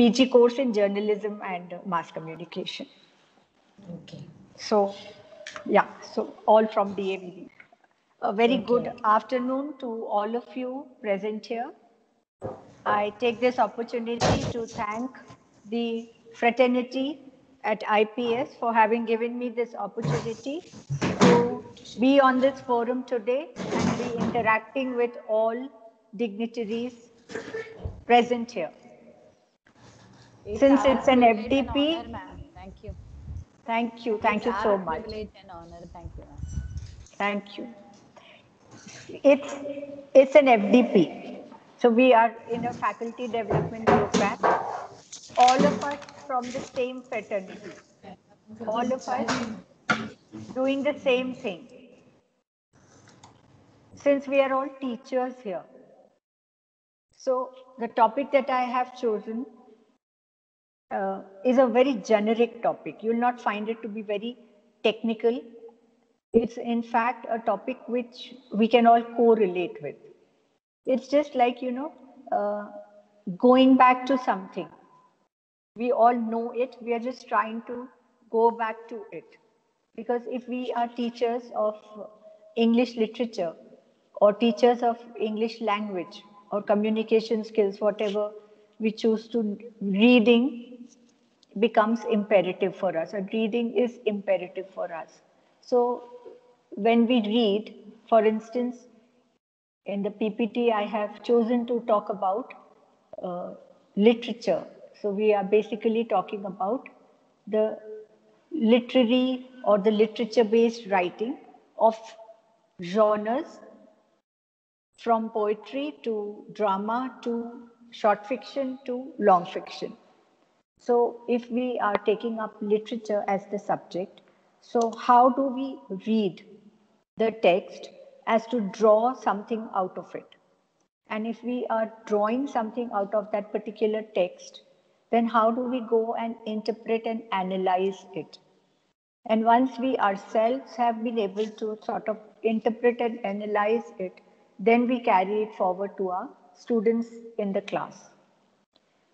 PG course in journalism and mass communication. Okay. So, yeah, so all from DAVV. A very Okay. good afternoon to all of you present here. I take this opportunity to thank the fraternity at IPS for having given me this opportunity to be on this forum today and be interacting with all dignitaries present here. Since it's an FDP, honor, ma'am. Thank you. thank you so Our much. privilege and honor. Thank you, ma'am. Thank you. It's an FDP. So we are in a faculty development program. All of us from the same fraternity. All of us doing the same thing. Since we are all teachers here. So the topic that I have chosen is a very generic topic. You'll not find it to be very technical. It's in fact a topic which we can all correlate with. It's just like, going back to something. We all know it. We are just trying to go back to it. Because if we are teachers of English literature or teachers of English language or communication skills, whatever we choose to, reading becomes imperative for us, and reading is imperative for us. So when we read, for instance, in the PPT, I have chosen to talk about literature. So we are basically talking about the literary or the literature-based writing of genres, from poetry to drama to short fiction to long fiction. So if we are taking up literature as the subject, so how do we read the text as to draw something out of it? And if we are drawing something out of that particular text, then how do we go and interpret and analyze it? And once we ourselves have been able to sort of interpret and analyze it, then we carry it forward to our students in the class.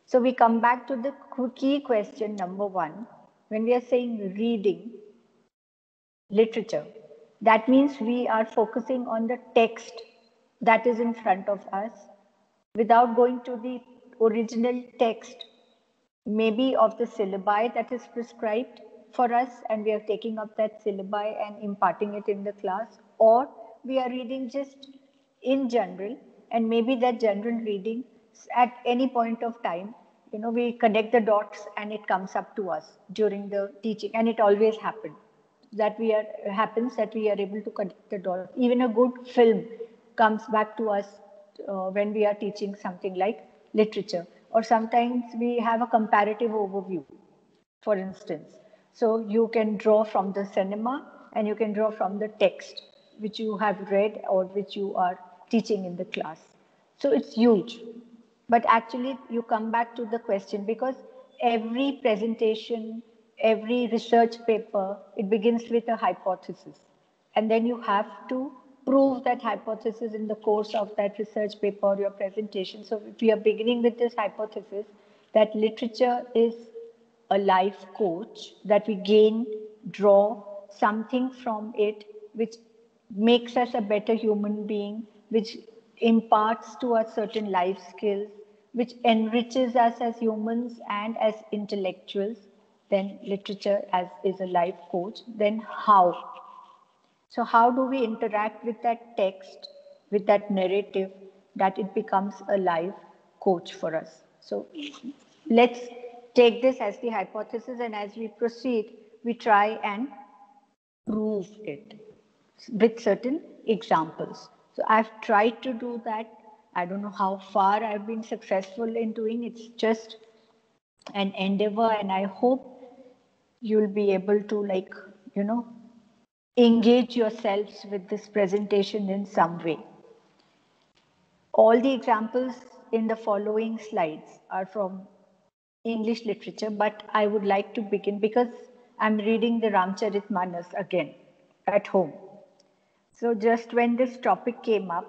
So we come back to the key question number one. When we are saying reading literature, that means we are focusing on the text that is in front of us without going to the original text, maybe of the syllabi that is prescribed for us, and we are taking up that syllabi and imparting it in the class, or we are reading just in general, and maybe that general reading at any point of time, we connect the dots and it comes up to us during the teaching, and it always happens that we are able to connect the dots. Even a good film comes back to us when we are teaching something like literature, or sometimes we have a comparative overview, for instance. So you can draw from the cinema and you can draw from the text which you have read or which you are teaching in the class. So it's huge. But actually, you come back to the question, because every presentation, every research paper, it begins with a hypothesis. And then you have to prove that hypothesis in the course of that research paper or your presentation. So if we are beginning with this hypothesis that literature is a life coach, that we gain, draw something from it which makes us a better human being, which imparts to us certain life skills, which enriches us as humans and as intellectuals, then literature as is a life coach. Then how? So how do we interact with that text, with that narrative, that it becomes a life coach for us? So let's take this as the hypothesis, and as we proceed, we try and prove it with certain examples. So I've tried to do that. I don't know how far I've been successful in doing. It's just an endeavor, and I hope you'll be able to engage yourselves with this presentation in some way. All the examples in the following slides are from English literature, but I would like to begin because I'm reading the Ramcharitmanas again at home. So just when this topic came up,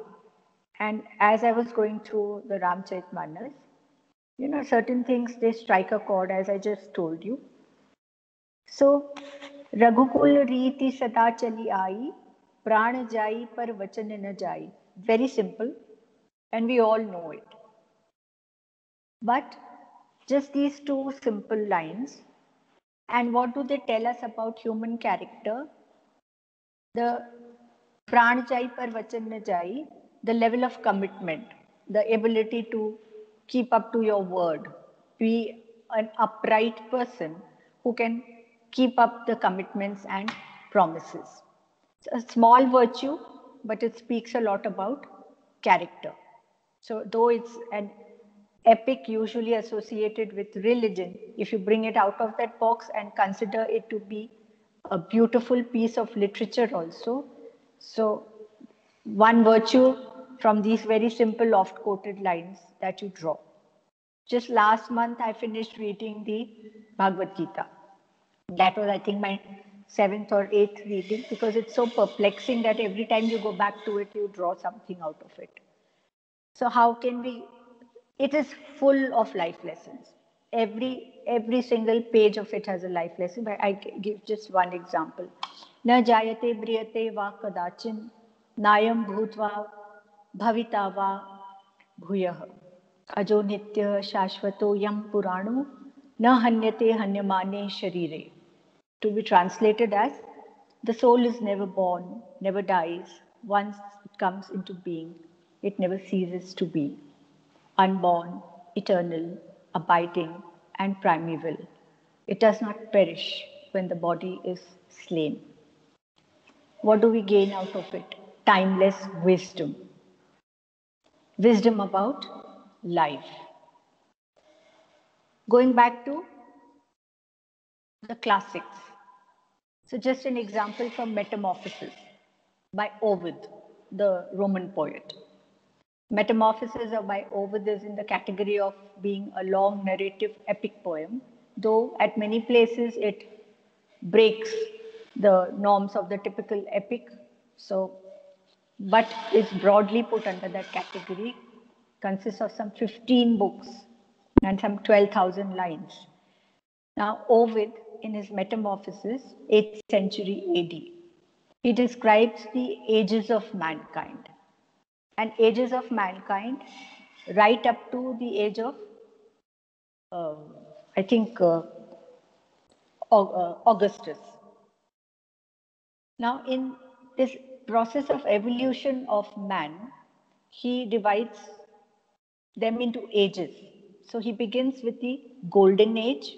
and as I was going through the Ramcharitmanas, You know, certain things, they strike a chord, as I just told you. So, Raghukul Riti Sada Chali Ai, Pran Jai Par Vachan Na Jai. Very simple, and we all know it. But just these two simple lines, and what do they tell us about human character? The Pran Jai Par Vachan Na Jai, the level of commitment, the ability to keep up to your word, be an upright person who can keep up the commitments and promises. It's a small virtue, but it speaks a lot about character. So, though it's an epic usually associated with religion, if you bring it out of that box and consider it to be a beautiful piece of literature also, so one virtue from these very simple oft quoted lines that you draw. Just last month, I finished reading the Bhagavad Gita. That was, I think, my 7th or 8th reading, because it's so perplexing that every time you go back to it, you draw something out of it. So how can we? It is full of life lessons. Every single page of it has a life lesson. But I give just one example. Na jayate briyate va kadachin nayam bhutva bhavita va bhuyah ajo nitya shashvato yam purano na hanyate hanyamane sharire. To be translated as, the soul is never born, never dies. Once it comes into being, it never ceases to be. Unborn, eternal, abiding, and primeval. It does not perish when the body is slain. What do we gain out of it? Timeless wisdom. Wisdom about life. Going back to the classics. So, just an example from Metamorphoses by Ovid, the Roman poet. Metamorphoses by Ovid is in the category of being a long narrative epic poem, though at many places it breaks the norms of the typical epic. So, but is broadly put under that category, consists of some 15 books and some 12,000 lines. Now, Ovid, in his Metamorphoses, 8th century AD, he describes the ages of mankind. And ages of mankind right up to the age of, uh, I think, Augustus. Now, in this process of evolution of man, he divides them into ages. So he begins with the golden age,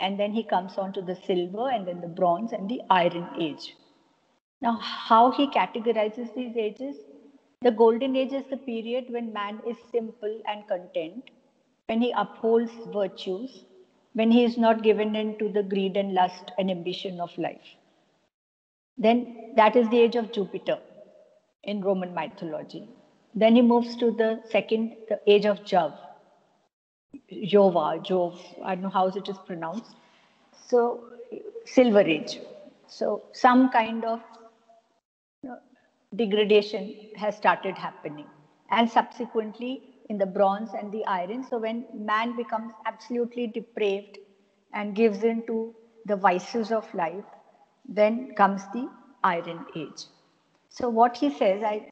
and then he comes on to the silver, and then the bronze and the iron age. Now, how he categorizes these ages? The golden age is the period when man is simple and content, when he upholds virtues, when he is not given in to the greed and lust and ambition of life. Then that is the age of Jupiter in Roman mythology. Then he moves to the age of Jove, Jove, I don't know how it is pronounced. So, Silver Age. So, some kind of degradation has started happening. And subsequently, in the bronze and the iron, so when man becomes absolutely depraved and gives in to the vices of life, then comes the iron age. So, what he says, I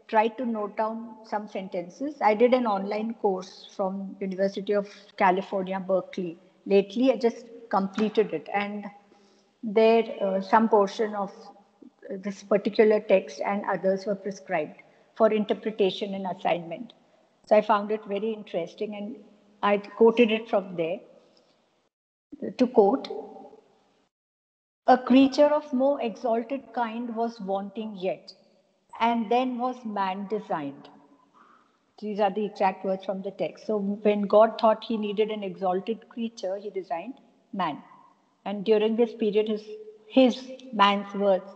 tried to note down some sentences. I did an online course from University of California, Berkeley. Lately, I just completed it, and there some portion of this particular text and others were prescribed for interpretation and assignment. So I found it very interesting, and I quoted it from there. To quote, a creature of more exalted kind was wanting yet, and then was man designed. These are the exact words from the text. So when God thought he needed an exalted creature, he designed man. And during this period, his man's words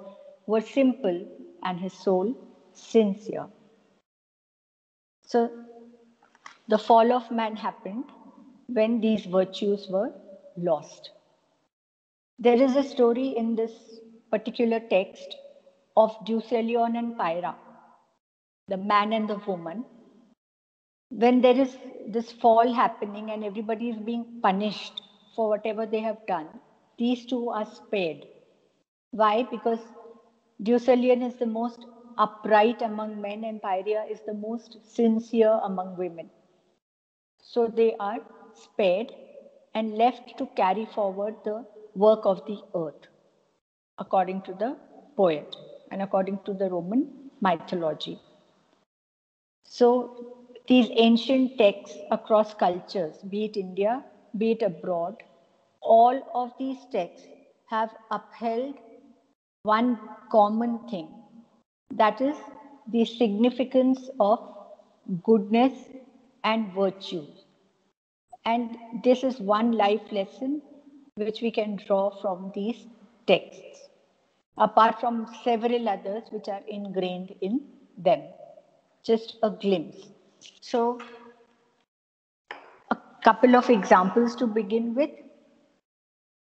were simple and his soul sincere. So the fall of man happened when these virtues were lost. There is a story in this particular text of Deucalion and Pyrrha, the man and the woman. when there is this fall happening and everybody is being punished for whatever they have done, these two are spared. Why? Because Deucalion is the most upright among men and Pyria is the most sincere among women. So they are spared and left to carry forward the work of the earth, according to the poet and according to the Roman mythology. So these ancient texts across cultures, be it India, be it abroad, all of these texts have upheld one common thing, that is the significance of goodness and virtue. And this is one life lesson which we can draw from these texts, apart from several others which are ingrained in them. Just a glimpse. So, a couple of examples to begin with.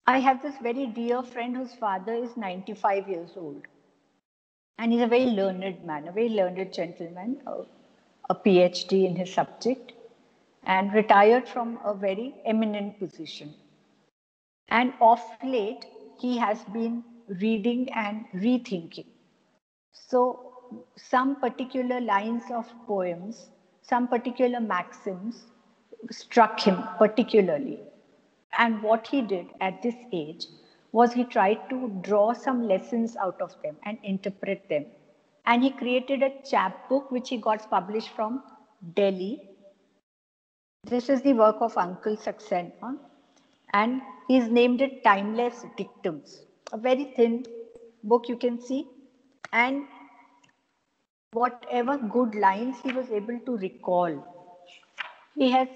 I have this very dear friend whose father is 95 years old. And he's a very learned man, a very learned gentleman, a PhD in his subject, and retired from a very eminent position. And of late, he has been reading and rethinking. So, some particular lines of poems, some particular maxims struck him particularly. And what he did at this age was he tried to draw some lessons out of them and interpret them. And he created a chapbook which he got published from Delhi. This is the work of Uncle Saxena, and he's named it Timeless Dictums. A very thin book, you can see. And whatever good lines he was able to recall, he has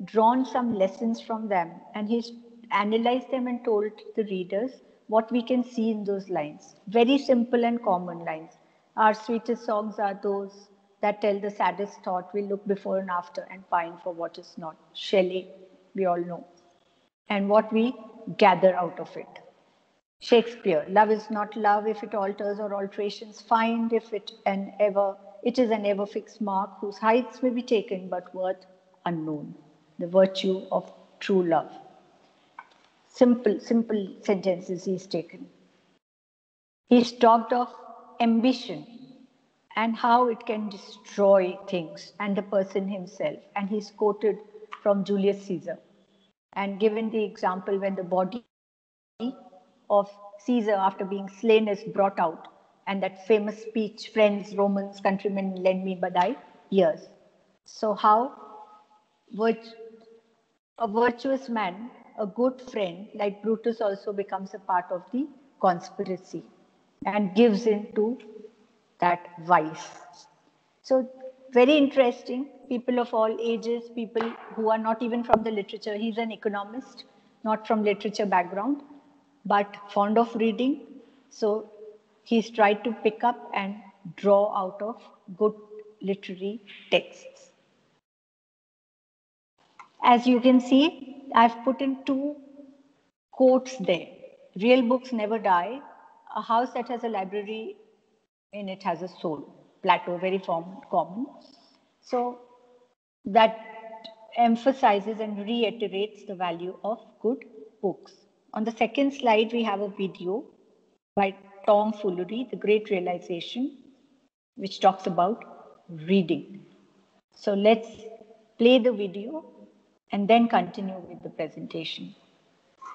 drawn some lessons from them and he's analyzed them and told the readers what we can see in those lines. Very simple and common lines. Our sweetest songs are those that tell the saddest thought. We look before and after and pine for what is not. Shelley, we all know. And what we gather out of it. Shakespeare, love is not love if it alters or alterations find, if it is an ever fixed mark whose heights may be taken but worth unknown. The virtue of true love. Simple, simple sentences he's taken. He's talked of ambition and how it can destroy things and the person himself. And he's quoted from Julius Caesar and given the example when the body of Caesar, after being slain, is brought out, and that famous speech, friends, Romans, countrymen, lend me but thy ears. So, how a virtuous man, a good friend like Brutus, also becomes a part of the conspiracy and gives in to that vice. So, very interesting. People of all ages, people who are not even from the literature. He's an economist, not from literature background, but fond of reading. So, he's tried to pick up and draw out of good literary texts. As you can see, I've put in two quotes there. Real books never die. A house that has a library in it has a soul. Plato, very common. So that emphasizes and reiterates the value of good books. On the second slide, we have a video by Tom Foolery, The Great Realization, which talks about reading. So let's play the video and then continue with the presentation.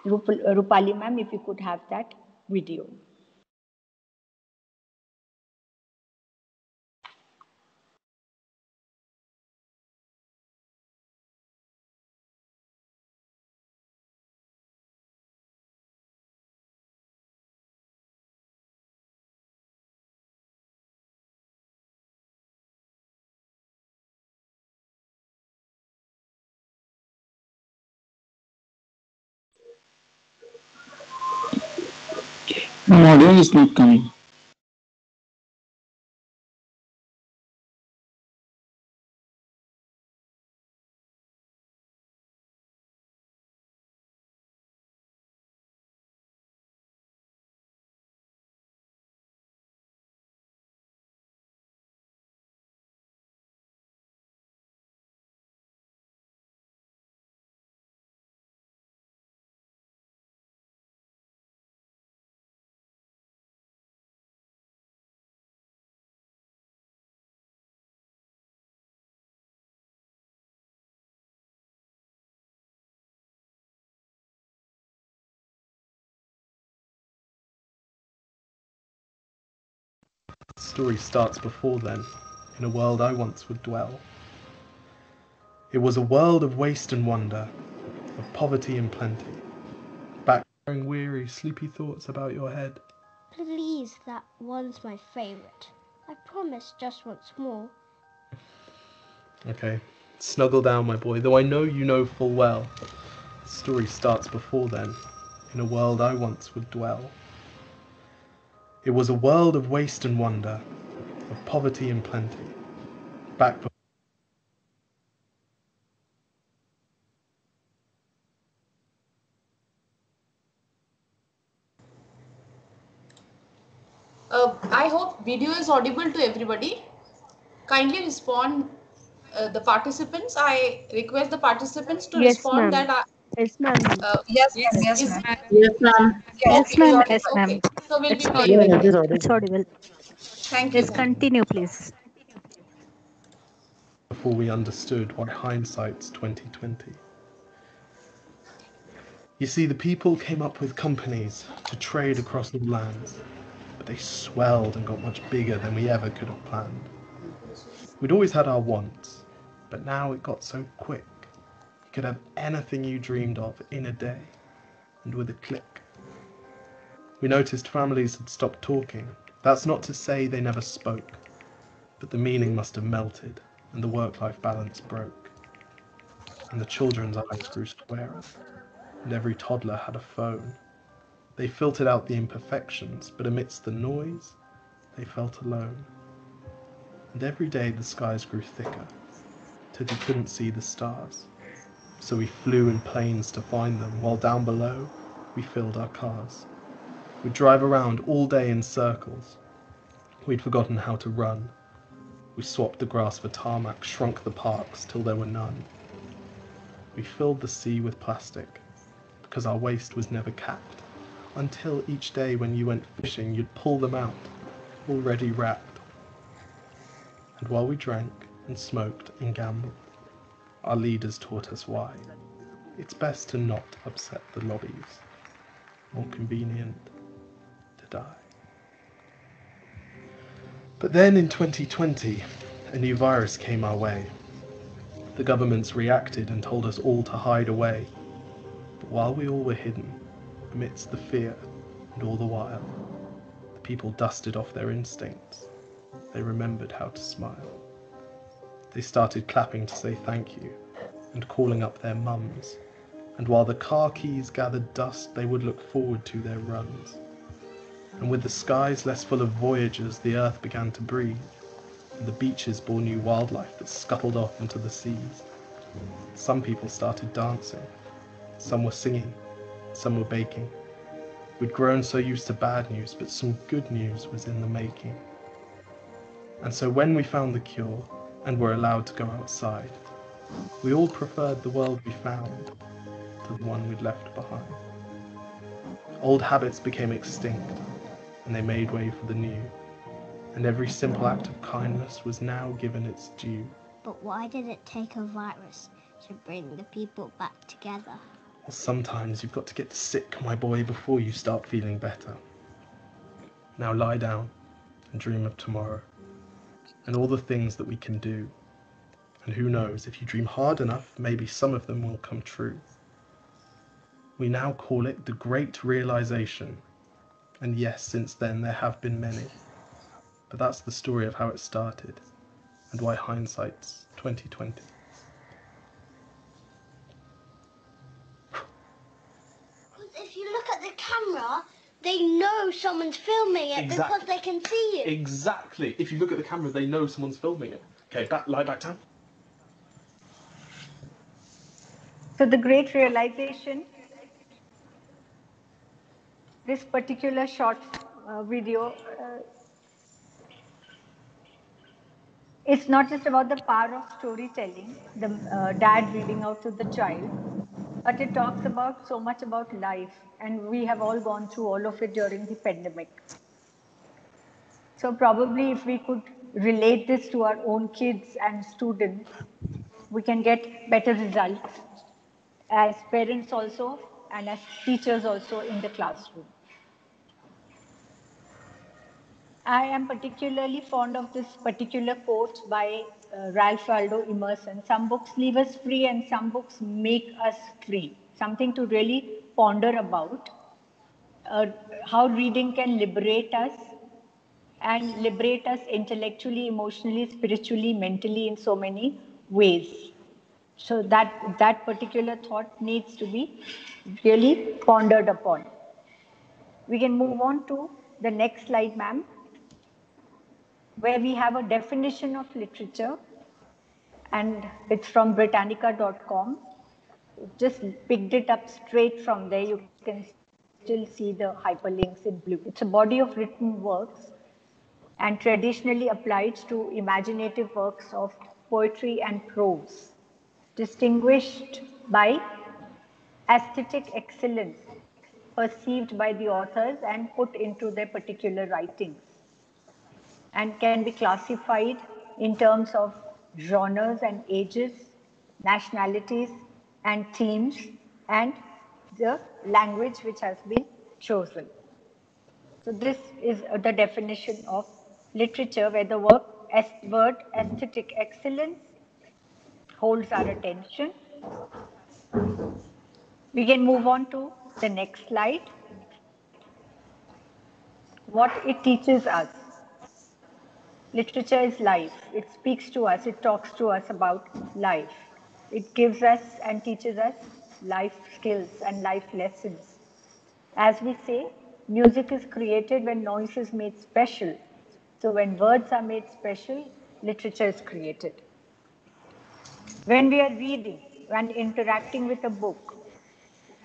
Rupali ma'am, if you could have that video. Audio is not coming. story starts before then, in a world I once would dwell. It was a world of waste and wonder, of poverty and plenty. Back weary, sleepy thoughts about your head. Please, that one's my favourite. I promise just once more. Okay, snuggle down, my boy, though I know you know full well. The story starts before then, in a world I once would dwell. It was a world of waste and wonder, of poverty and plenty. Back I hope video is audible to everybody. Kindly respond, the participants. I request the participants to Yes, respond ma'am. that. Yes, ma'am. Yes, Is, yes, ma'am. Yes, ma'am. yeah, Yes, okay, ma'am. okay, Yes, ma'am. okay. So we'll be It's playing. Yes, audible. it is It's audible. audible. Thank you. Yes, continue, please. before we understood why hindsight's 2020. You see, the people came up with companies to trade across the lands, but they swelled and got much bigger than we ever could have planned. We'd always had our wants, but now it got so quick. You could have anything you dreamed of in a day, and with a click. We noticed families had stopped talking. That's not to say they never spoke, but the meaning must have melted, and the work-life balance broke. And the children's eyes grew squarer, and every toddler had a phone. They filtered out the imperfections, but amidst the noise, they felt alone. And every day the skies grew thicker, till you couldn't see the stars. So we flew in planes to find them, while down below, we filled our cars. We'd drive around all day in circles. We'd forgotten how to run. We swapped the grass for tarmac, shrunk the parks till there were none. We filled the sea with plastic, because our waste was never capped, until each day when you went fishing, you'd pull them out, already wrapped. And while we drank and smoked and gambled, our leaders taught us why. It's best to not upset the lobbies. More convenient to die. But then in 2020, a new virus came our way. The governments reacted and told us all to hide away. But while we all were hidden, amidst the fear and all the while, the people dusted off their instincts. They remembered how to smile. They started clapping to say thank you and calling up their mums. And while the car keys gathered dust, they would look forward to their runs. And with the skies less full of voyagers, the earth began to breathe, and the beaches bore new wildlife that scuttled off into the seas. Some people started dancing, some were singing, some were baking. We'd grown so used to bad news, but some good news was in the making. And so when we found the cure, and were allowed to go outside, we all preferred the world we found to the one we'd left behind. Old habits became extinct, and they made way for the new, and every simple act of kindness was now given its due. But why did it take a virus to bring the people back together? Well, sometimes you've got to get sick, my boy, before you start feeling better. Now lie down and dream of tomorrow, and all the things that we can do. And who knows, if you dream hard enough, maybe some of them will come true. We now call it the Great Realization. And yes, since then there have been many. But that's the story of how it started, and why hindsight's 2020. If you look at the camera, they know someone's filming it because they can see you. Exactly. If you look at the camera, they know someone's filming it. Okay, lie back down. So the Great Realization, this particular short video, it's not just about the power of storytelling, the dad reading out to the child, but it talks about so much about life, and we have all gone through all of it during the pandemic. So probably if we could relate this to our own kids and students, we can get better results as parents also and as teachers also in the classroom. I am particularly fond of this particular quote by Ralph Waldo Emerson. Some books leave us free and some books make us free. Something to really ponder about. How reading can liberate us and liberate us intellectually, emotionally, spiritually, mentally in so many ways. So that particular thought needs to be really pondered upon. We can move on to the next slide, ma'am, where we have a definition of literature, and it's from Britannica.com. Just picked it up straight from there. You can still see the hyperlinks in blue. It's a body of written works and traditionally applied to imaginative works of poetry and prose, distinguished by aesthetic excellence perceived by the authors and put into their particular writings, and can be classified in terms of genres and ages, nationalities and themes, and the language which has been chosen. So this is the definition of literature, where the word aesthetic excellence holds our attention. We can move on to the next slide. What it teaches us. Literature is life. It speaks to us, it talks to us about life. It gives us and teaches us life skills and life lessons. As we say, music is created when noise is made special. So when words are made special, literature is created. When we are reading and interacting with a book,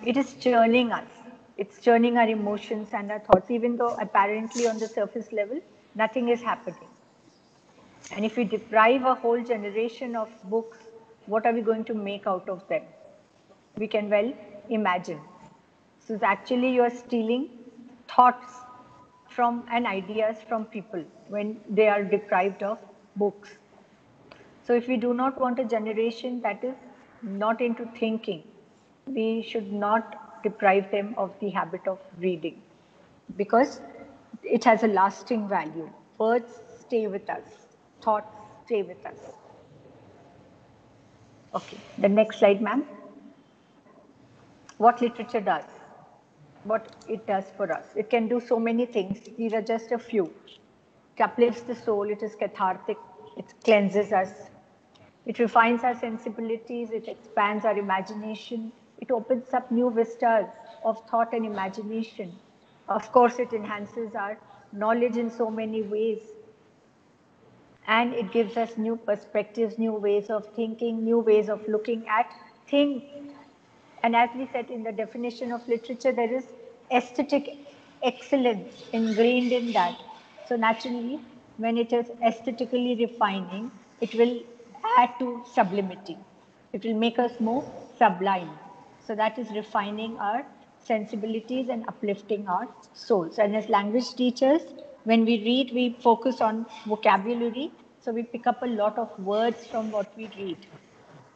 it is churning us. It's churning our emotions and our thoughts, even though apparently on the surface level, nothing is happening. And if we deprive a whole generation of books, what are we going to make out of them? We can well imagine. So actually you are stealing thoughts from and ideas from people when they are deprived of books. So if we do not want a generation that is not into thinking, we should not deprive them of the habit of reading, because it has a lasting value. Words stay with us, thoughts stay with us. Okay, the next slide, ma'am. What literature does, what it does for us. It can do so many things. These are just a few. It uplifts the soul, it is cathartic, it cleanses us, it refines our sensibilities, it expands our imagination, it opens up new vistas of thought and imagination. Of course, it enhances our knowledge in so many ways. And it gives us new perspectives, new ways of thinking, new ways of looking at things. And as we said in the definition of literature, there is aesthetic excellence ingrained in that. So naturally, when it is aesthetically refining, it will add to sublimity. It will make us more sublime. So that is refining our sensibilities and uplifting our souls. And as language teachers, when we read, we focus on vocabulary. So we pick up a lot of words from what we read.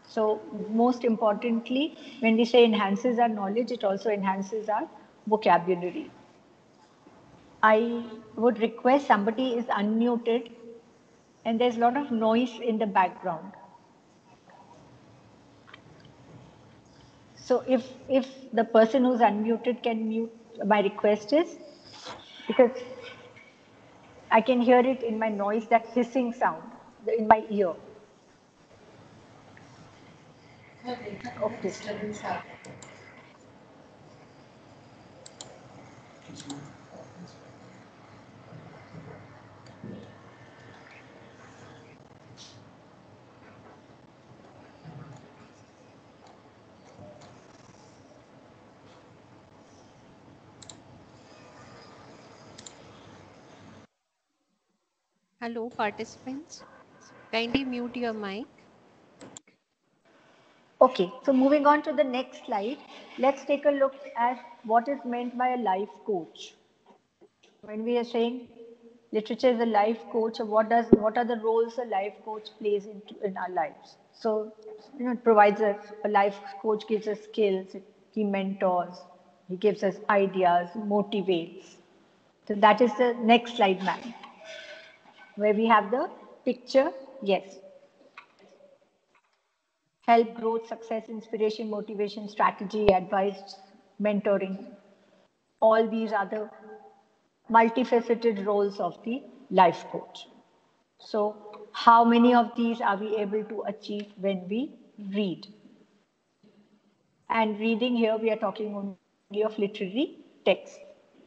So most importantly, when we say enhances our knowledge, it also enhances our vocabulary. I would request somebody is unmuted and there's a lot of noise in the background. So if the person who's unmuted can mute, my request is, because I can hear it in my noise, that hissing sound in my ear. Okay. Hello, participants. Kindly mute your mic. Okay, so moving on to the next slide, let's take a look at what is meant by a life coach. When we are saying literature is a life coach, what are the roles a life coach plays in our lives? So, it provides us, a life coach gives us skills, he mentors, he gives us ideas, motivates. So that is the next slide, ma'am. where we have the picture, yes. Help, growth, success, inspiration, motivation, strategy, advice, mentoring. All these are the multifaceted roles of the life coach. So how many of these are we able to achieve when we read? And reading here, we are talking only of literary text.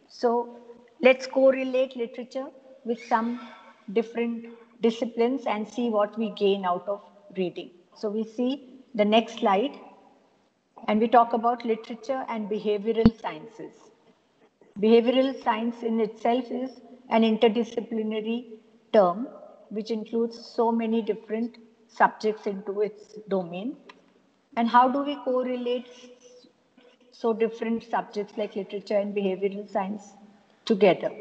So let's correlate literature with some different disciplines and see what we gain out of reading. So we see the next slide, and we talk about literature and behavioral sciences. Behavioral science in itself is an interdisciplinary term which includes so many different subjects into its domain. And how do we correlate so different subjects like literature and behavioral science together?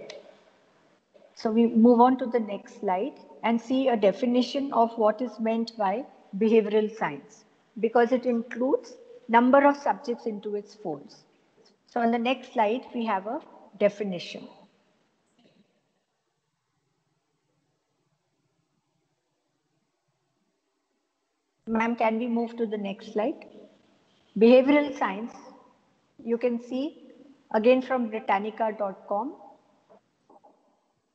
So we move on to the next slide and see a definition of what is meant by behavioral science, because it includes number of subjects into its folds. So on the next slide, we have a definition. Ma'am, can we move to the next slide? Behavioral science, you can see again from Britannica.com.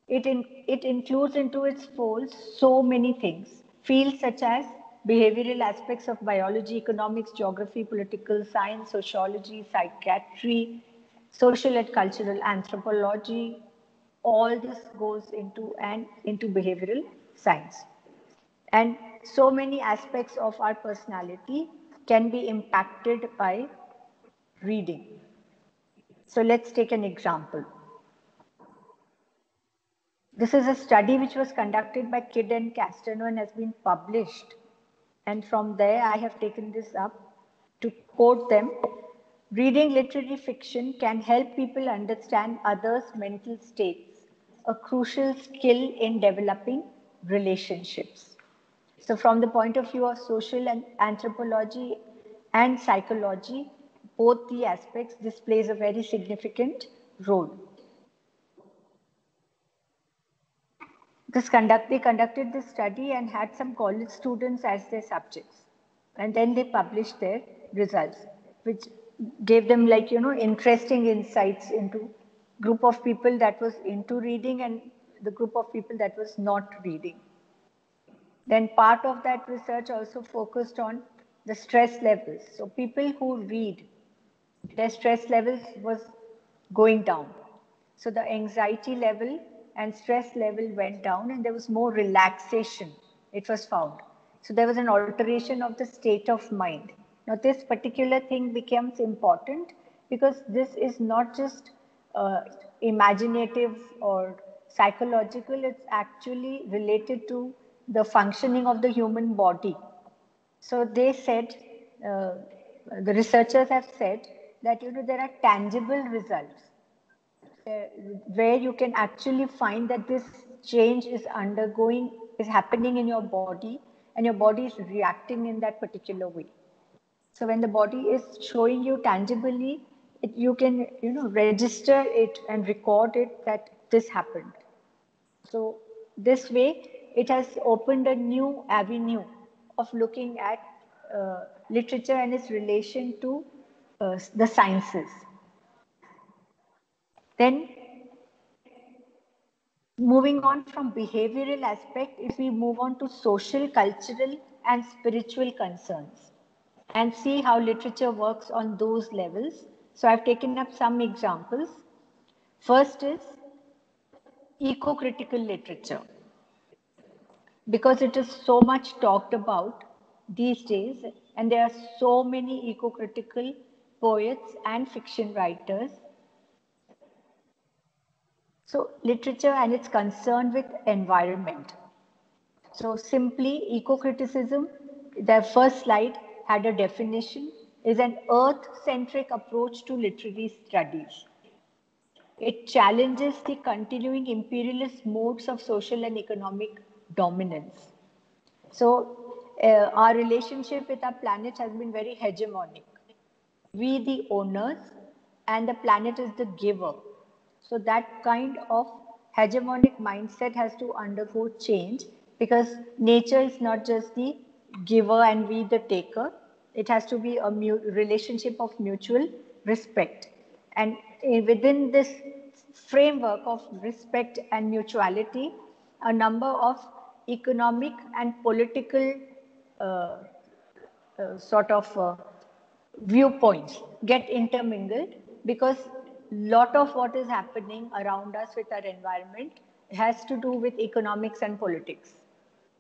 It includes into its folds so many things. Fields such as behavioral aspects of biology, economics, geography, political science, sociology, psychiatry, social and cultural anthropology, all this goes into behavioral science. And so many aspects of our personality can be impacted by reading. So let's take an example. This is a study which was conducted by Kidd and Castano and has been published. And from there, I have taken this up to quote them. Reading literary fiction can help people understand others' mental states, a crucial skill in developing relationships. So from the point of view of social and anthropology and psychology, both the aspects, this plays a very significant role. They conducted this study and had some college students as their subjects. And then they published their results, which gave them interesting insights into group of people that was into reading and the group of people that was not reading. Then part of that research also focused on the stress levels. So people who read, their stress levels was going down. So the anxiety level and stress level went down and there was more relaxation, it was found. So there was an alteration of the state of mind. Now this particular thing becomes important because this is not just imaginative or psychological, it's actually related to the functioning of the human body. So they said, the researchers have said that there are tangible results where you can actually find that this change is happening in your body and your body is reacting in that particular way. So when the body is showing you tangibly, you can register it and record it that this happened. So this way, it has opened a new avenue of looking at literature and its relation to the sciences. Then, moving on from behavioral aspect, if we move on to social, cultural, and spiritual concerns, and see how literature works on those levels. So I've taken up some examples. First is eco-critical literature. Because it is so much talked about these days, and there are so many eco-critical poets and fiction writers. So literature and its concern with environment. So simply eco-criticism, the first slide had a definition, is an earth-centric approach to literary studies. It challenges the continuing imperialist modes of social and economic dominance. So our relationship with our planet has been very hegemonic. We the owners and the planet is the giver. So that kind of hegemonic mindset has to undergo change, because nature is not just the giver and we the taker. It has to be a relationship of mutual respect. And within this framework of respect and mutuality, a number of economic and political uh, sort of viewpoints get intermingled, because lot of what is happening around us with our environment has to do with economics and politics.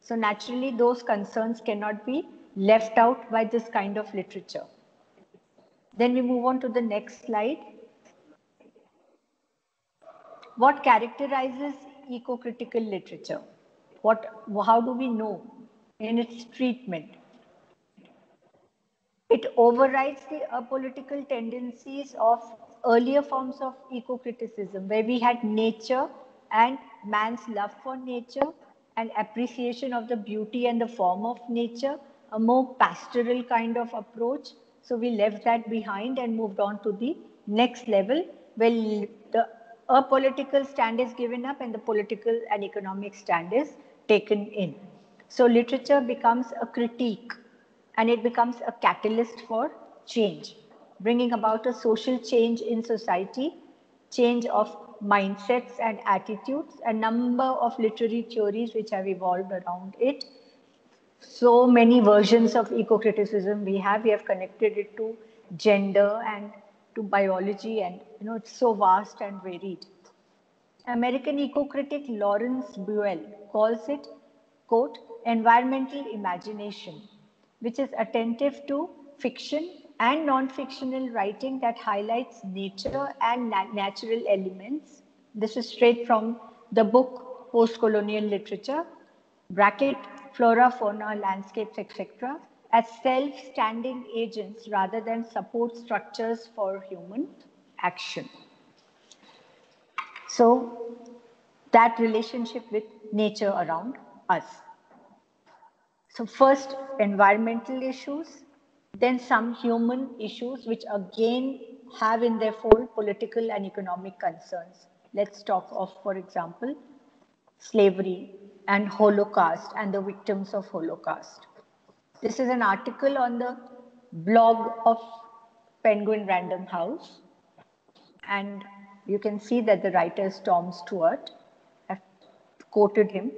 So naturally, those concerns cannot be left out by this kind of literature. Then we move on to the next slide. What characterizes eco-critical literature? How do we know in its treatment? It overrides the apolitical tendencies of earlier forms of eco-criticism, where we had nature and man's love for nature and appreciation of the beauty and the form of nature, a more pastoral kind of approach. So we left that behind and moved on to the next level, where the apolitical stand is given up and the political and economic stand is taken in. So literature becomes a critique, and it becomes a catalyst for change, bringing about a social change in society, change of mindsets and attitudes, a number of literary theories which have evolved around it. So many versions of eco-criticism we have connected it to gender and to biology, and it's so vast and varied. American eco-critic Lawrence Buell calls it, quote, environmental imagination, which is attentive to fiction and non-fictional writing that highlights nature and natural elements. This is straight from the book Post-Colonial Literature, bracket, flora, fauna, landscapes, etc., as self-standing agents rather than support structures for human action. So that relationship with nature around us. So first environmental issues, then some human issues which again have in their fold political and economic concerns. Let's talk of, for example, slavery and Holocaust and the victims of Holocaust. This is an article on the blog of Penguin Random House, and you can see that the writer is Tom Stewart. I've quoted him.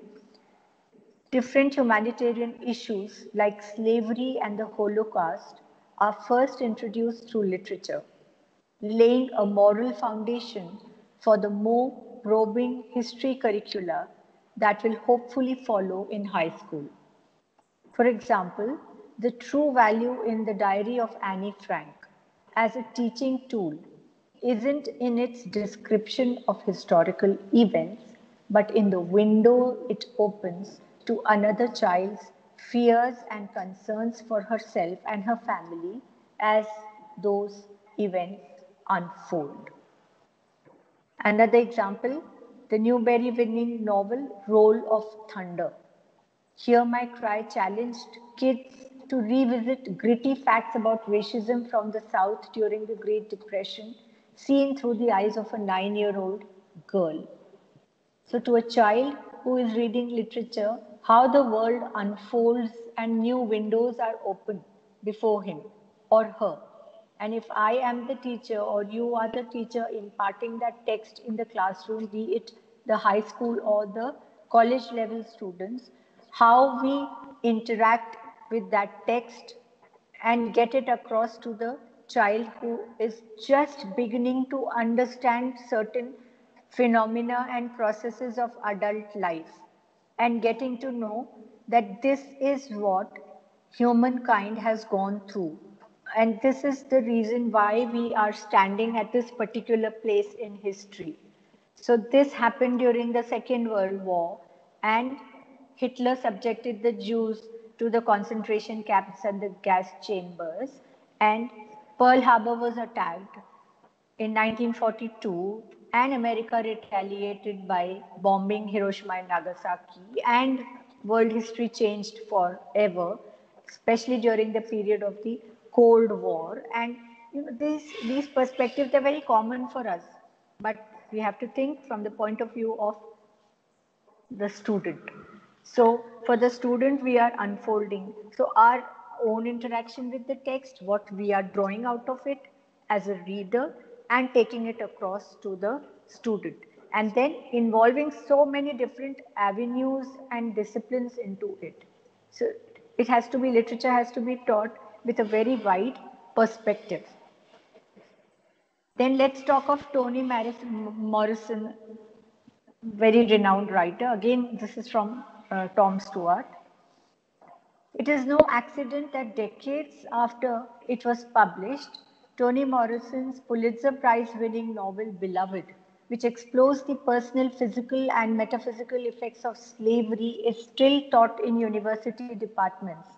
Different humanitarian issues like slavery and the Holocaust are first introduced through literature, laying a moral foundation for the more probing history curricula that will hopefully follow in high school. For example, the true value in the Diary of Anne Frank as a teaching tool isn't in its description of historical events, but in the window it opens to another child's fears and concerns for herself and her family as those events unfold. Another example, the Newbery-winning novel Roll of Thunder. Hear My Cry challenged kids to revisit gritty facts about racism from the South during the Great Depression, seen through the eyes of a 9-year-old girl. So to a child who is reading literature, how the world unfolds and new windows are opened before him or her. And if I am the teacher or you are the teacher imparting that text in the classroom, be it the high school or the college level students, how we interact with that text and get it across to the child who is just beginning to understand certain phenomena and processes of adult life, and getting to know that this is what humankind has gone through. And this is the reason why we are standing at this particular place in history. So this happened during the Second World War, and Hitler subjected the Jews to the concentration camps and the gas chambers, and Pearl Harbor was attacked in 1942, and America retaliated by bombing Hiroshima and Nagasaki, and world history changed forever, especially during the period of the Cold War. And these perspectives are very common for us, but We have to think from the point of view of the student. So for the student, we are unfolding. So our own interaction with the text, what we are drawing out of it as a reader and taking it across to the student. And then involving so many different avenues and disciplines into it. So it has to be, literature has to be taught with a very wide perspective. Then let's talk of Toni Morrison, very renowned writer. Again, this is from Tom Stewart. It is no accident that decades after it was published, Toni Morrison's Pulitzer Prize-winning novel Beloved, which explores the personal, physical and metaphysical effects of slavery, is still taught in university departments.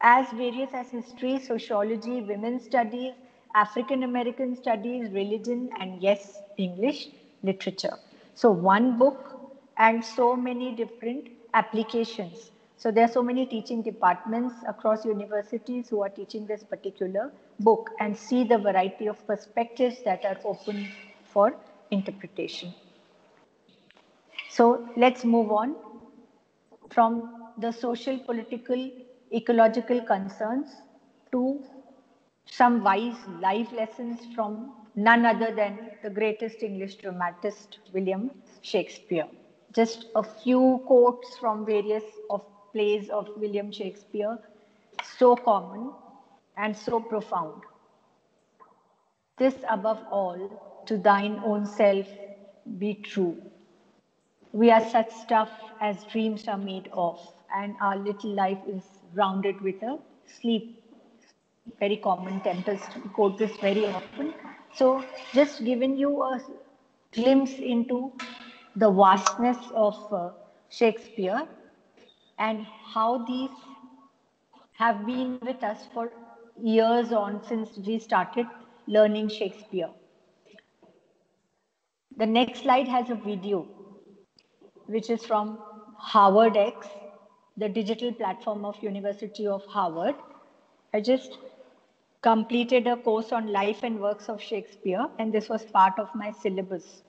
As various as history, sociology, women's studies, African American studies, religion, and yes, English literature. So one book and so many different applications. So there are so many teaching departments across universities who are teaching this particular book, and see the variety of perspectives that are open for interpretation. So let's move on from the social, political, ecological concerns to some wise life lessons from none other than the greatest English dramatist, William Shakespeare. Just a few quotes from various of plays of William Shakespeare, so common and so profound. This above all, to thine own self be true. We are such stuff as dreams are made of, and our little life is rounded with a sleep. Very common, Tempest quote this very often. So just giving you a glimpse into the vastness of Shakespeare and how these have been with us for years on since we started learning Shakespeare. The next slide has a video which is from HarvardX, the digital platform of University of Harvard. I just completed a course on life and works of Shakespeare, and this was part of my syllabus.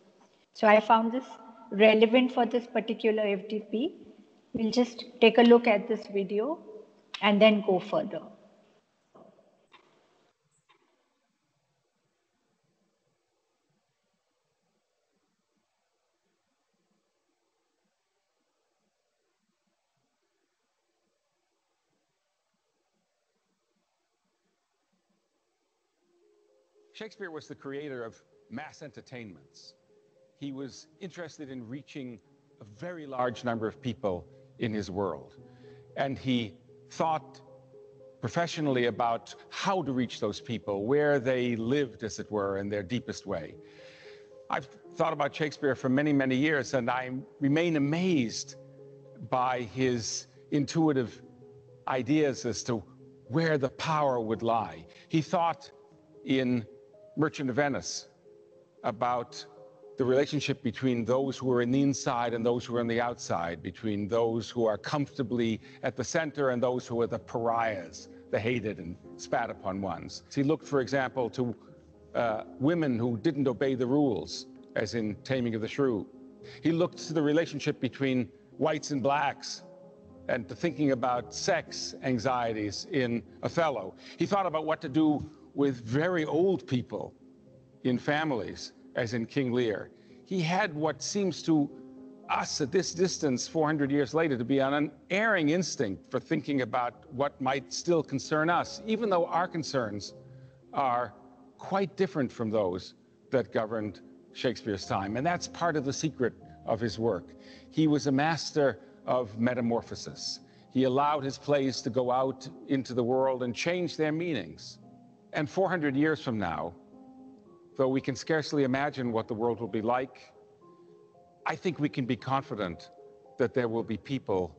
So I found this relevant for this particular FDP. We'll just take a look at this video and then go further. Shakespeare was the creator of mass entertainments. He was interested in reaching a very large number of people in his world. And he thought professionally about how to reach those people, where they lived, as it were, in their deepest way. I've thought about Shakespeare for many, many years, and I remain amazed by his intuitive ideas as to where the power would lie. He thought in Merchant of Venice about the relationship between those who are in the inside and those who are on the outside, between those who are comfortably at the center and those who are the pariahs, the hated and spat upon ones. He looked, for example, to women who didn't obey the rules, as in Taming of the Shrew. He looked to the relationship between whites and blacks, and to thinking about sex anxieties in Othello. He thought about what to do with very old people in families, as in King Lear. He had what seems to us at this distance, 400 years later, to be an unerring instinct for thinking about what might still concern us, even though our concerns are quite different from those that governed Shakespeare's time. And that's part of the secret of his work. He was a master of metamorphosis. He allowed his plays to go out into the world and change their meanings. And 400 years from now, though we can scarcely imagine what the world will be like, I think we can be confident that there will be people,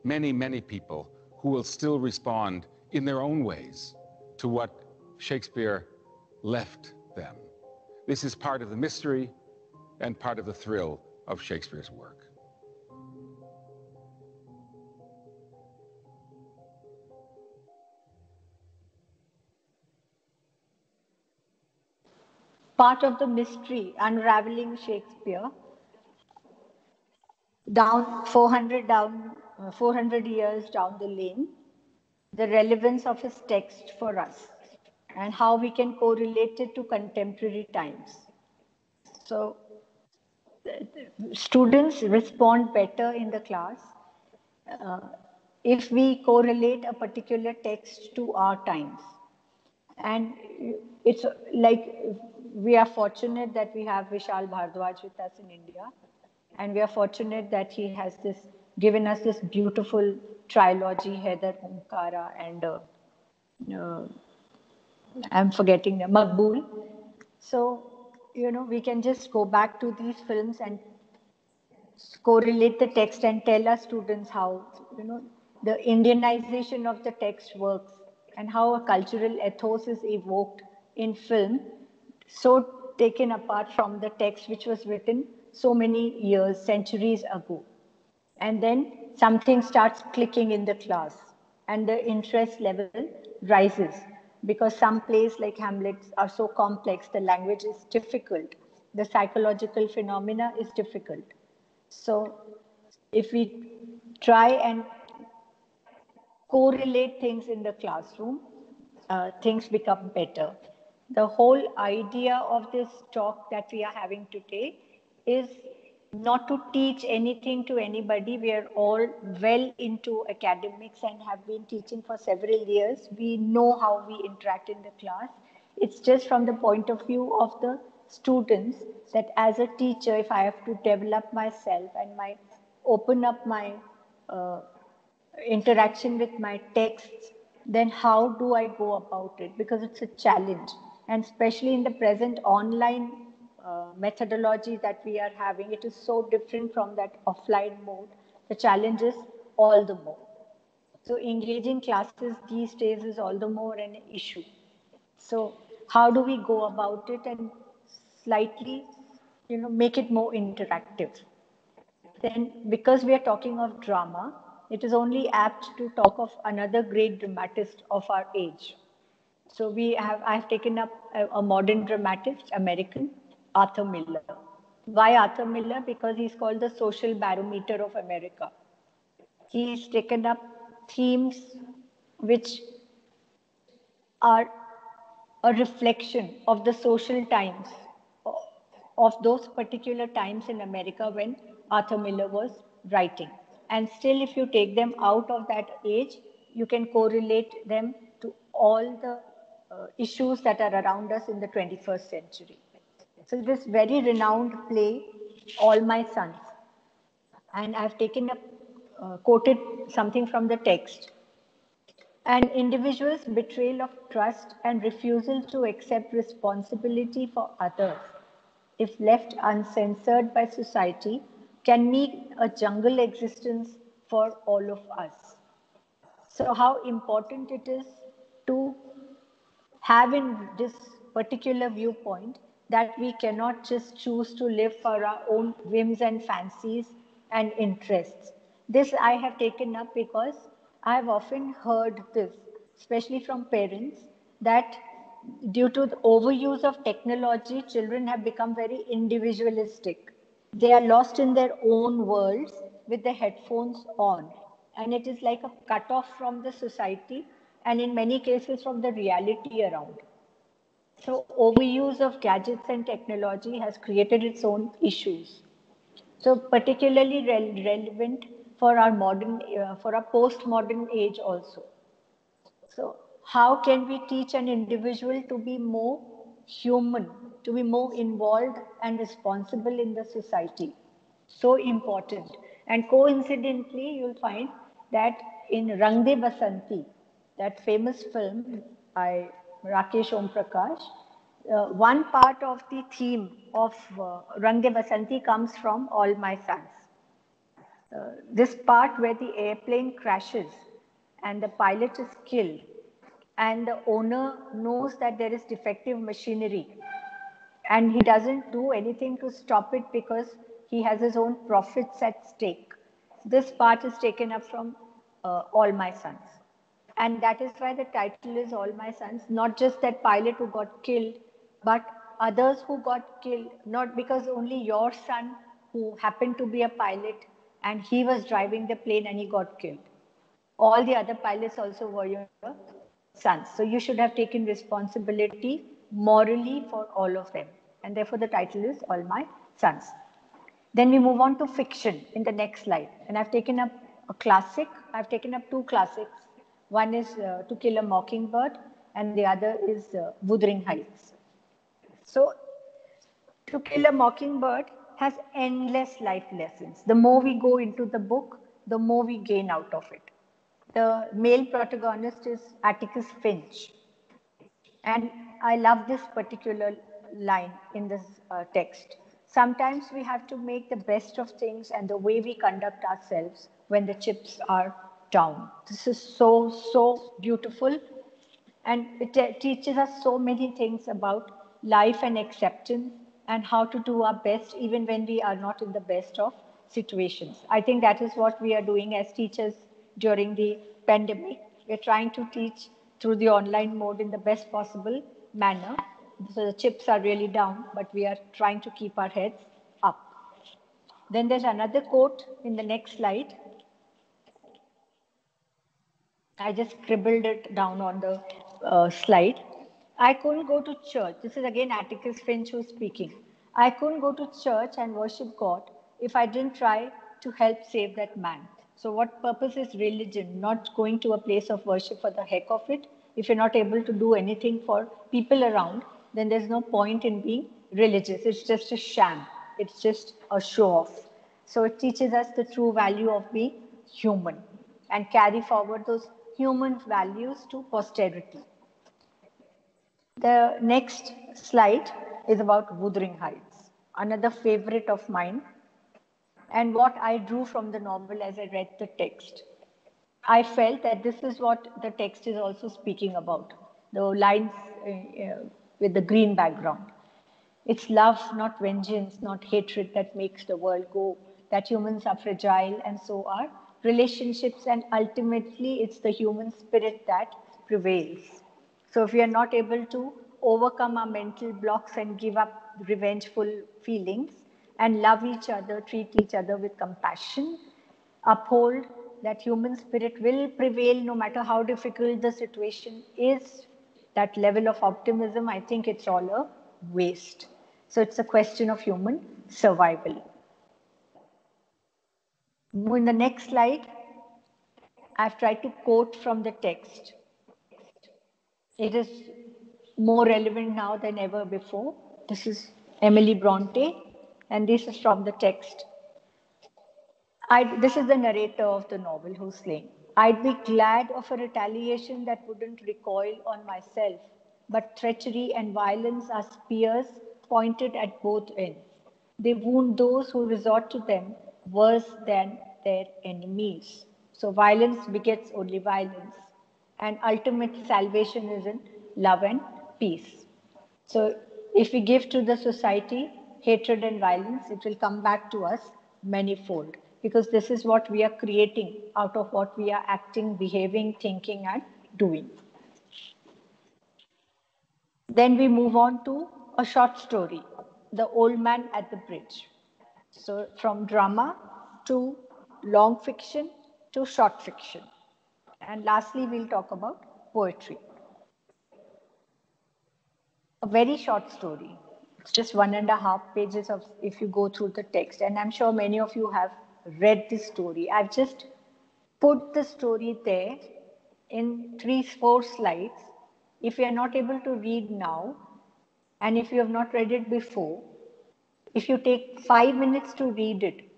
many, many people, who will still respond in their own ways to what Shakespeare left them. This is part of the mystery and part of the thrill of Shakespeare's work. part of the mystery, unraveling Shakespeare, down 400 years down the lane, the relevance of his text for us and how we can correlate it to contemporary times. So students respond better in the class if we correlate a particular text to our times. And it's like we are fortunate that we have Vishal Bhardwaj with us in India. And we are fortunate that he has given us this beautiful trilogy, Heather Omkara and I'm forgetting the Maqbool. So, we can just go back to these films and correlate the text and tell our students how, the Indianization of the text works and how a cultural ethos is evoked in film, so taken apart from the text which was written so many years, centuries ago. And then something starts clicking in the class and the interest level rises because some plays like Hamlet are so complex, the language is difficult, the psychological phenomena is difficult. So if we try and correlate things in the classroom, things become better. The whole idea of this talk that we are having today is not to teach anything to anybody. We are all well into academics and have been teaching for several years. We know how we interact in the class. It's just from the point of view of the students that as a teacher, if I have to develop myself and open up my interaction with my texts, then how do I go about it? Because it's a challenge. And especially in the present online methodology that we are having, it is so different from that offline mode. The challenge is all the more. So engaging classes these days is all the more an issue. So how do we go about it and slightly, make it more interactive? Then, because we are talking of drama, it is only apt to talk of another great dramatist of our age. So I've taken up a modern dramatist, American, Arthur Miller. Why Arthur Miller? Because he's called the social barometer of America. He's taken up themes which are a reflection of the social times of those particular times in America when Arthur Miller was writing. And still, if you take them out of that age, you can correlate them to all the issues that are around us in the 21st century. So this very renowned play, All My Sons, and I've taken up, quoted something from the text. An individual's betrayal of trust and refusal to accept responsibility for others, if left uncensored by society, can mean a jungle existence for all of us. So how important it is to have in this particular viewpoint that we cannot just choose to live for our own whims and fancies and interests. This I have taken up because I have often heard this, especially from parents, that due to the overuse of technology, children have become very individualistic. They are lost in their own worlds with the headphones on. And it is like a cut off from the society and in many cases from the reality around. So overuse of gadgets and technology has created its own issues. So particularly relevant for our for our postmodern age also. So how can we teach an individual to be more human, to be more involved and responsible in the society? So important. And coincidentally, you'll find that in Rang De Basanti, that famous film by Rakesh Om Prakash, one part of the theme of Rang De Basanti comes from All My Sons. This part where the airplane crashes and the pilot is killed and the owner knows that there is defective machinery and he doesn't do anything to stop it because he has his own profits at stake. This part is taken up from All My Sons. And that is why the title is All My Sons, not just that pilot who got killed, but others who got killed, not because only your son who happened to be a pilot and he was driving the plane and he got killed. All the other pilots also were your sons. So you should have taken responsibility morally for all of them. And therefore the title is All My Sons. Then we move on to fiction in the next slide. And I've taken up a classic. I've taken up two classics. One is To Kill a Mockingbird and the other is Wuthering Heights. So To Kill a Mockingbird has endless life lessons. The more we go into the book, the more we gain out of it. The male protagonist is Atticus Finch. And I love this particular line in this text. Sometimes we have to make the best of things and the way we conduct ourselves when the chips are down. This is so, so beautiful. And it teaches us so many things about life and acceptance and how to do our best even when we are not in the best of situations. I think that is what we are doing as teachers during the pandemic. We're trying to teach through the online mode in the best possible manner. So the chips are really down, but we are trying to keep our heads up. Then there's another quote in the next slide. I just scribbled it down on the slide. I couldn't go to church. This is again Atticus Finch who's speaking. I couldn't go to church and worship God if I didn't try to help save that man. So what purpose is religion? Not going to a place of worship for the heck of it. If you're not able to do anything for people around, then there's no point in being religious. It's just a sham. It's just a show off. So it teaches us the true value of being human and carry forward those human values to posterity. The next slide is about Wuthering Heights, another favorite of mine, and what I drew from the novel as I read the text. I felt that this is what the text is also speaking about, the lines with the green background. It's love, not vengeance, not hatred that makes the world go, that humans are fragile and so are relationships, and ultimately it's the human spirit that prevails. So if we are not able to overcome our mental blocks and give up revengeful feelings and love each other, treat each other with compassion, uphold that human spirit will prevail no matter how difficult the situation is, that level of optimism, I think it's all a waste. So it's a question of human survival. In the next slide, I've tried to quote from the text. It is more relevant now than ever before. This is Emily Bronte, and this is from the text. This is the narrator of the novel who's saying, I'd be glad of a retaliation that wouldn't recoil on myself, but treachery and violence are spears pointed at both ends. They wound those who resort to them worse than their enemies. So violence begets only violence, and ultimate salvation is in love and peace. So if we give to the society hatred and violence, it will come back to us manifold, because this is what we are creating out of what we are acting, behaving, thinking, and doing. Then we move on to a short story, The Old Man at the Bridge. So from drama to long fiction to short fiction. And lastly, we'll talk about poetry. A very short story. It's just 1.5 pages of, if you go through the text. And I'm sure many of you have read this story. I've just put the story there in 3-4 slides. If you are not able to read now, and if you have not read it before, if you take 5 minutes to read it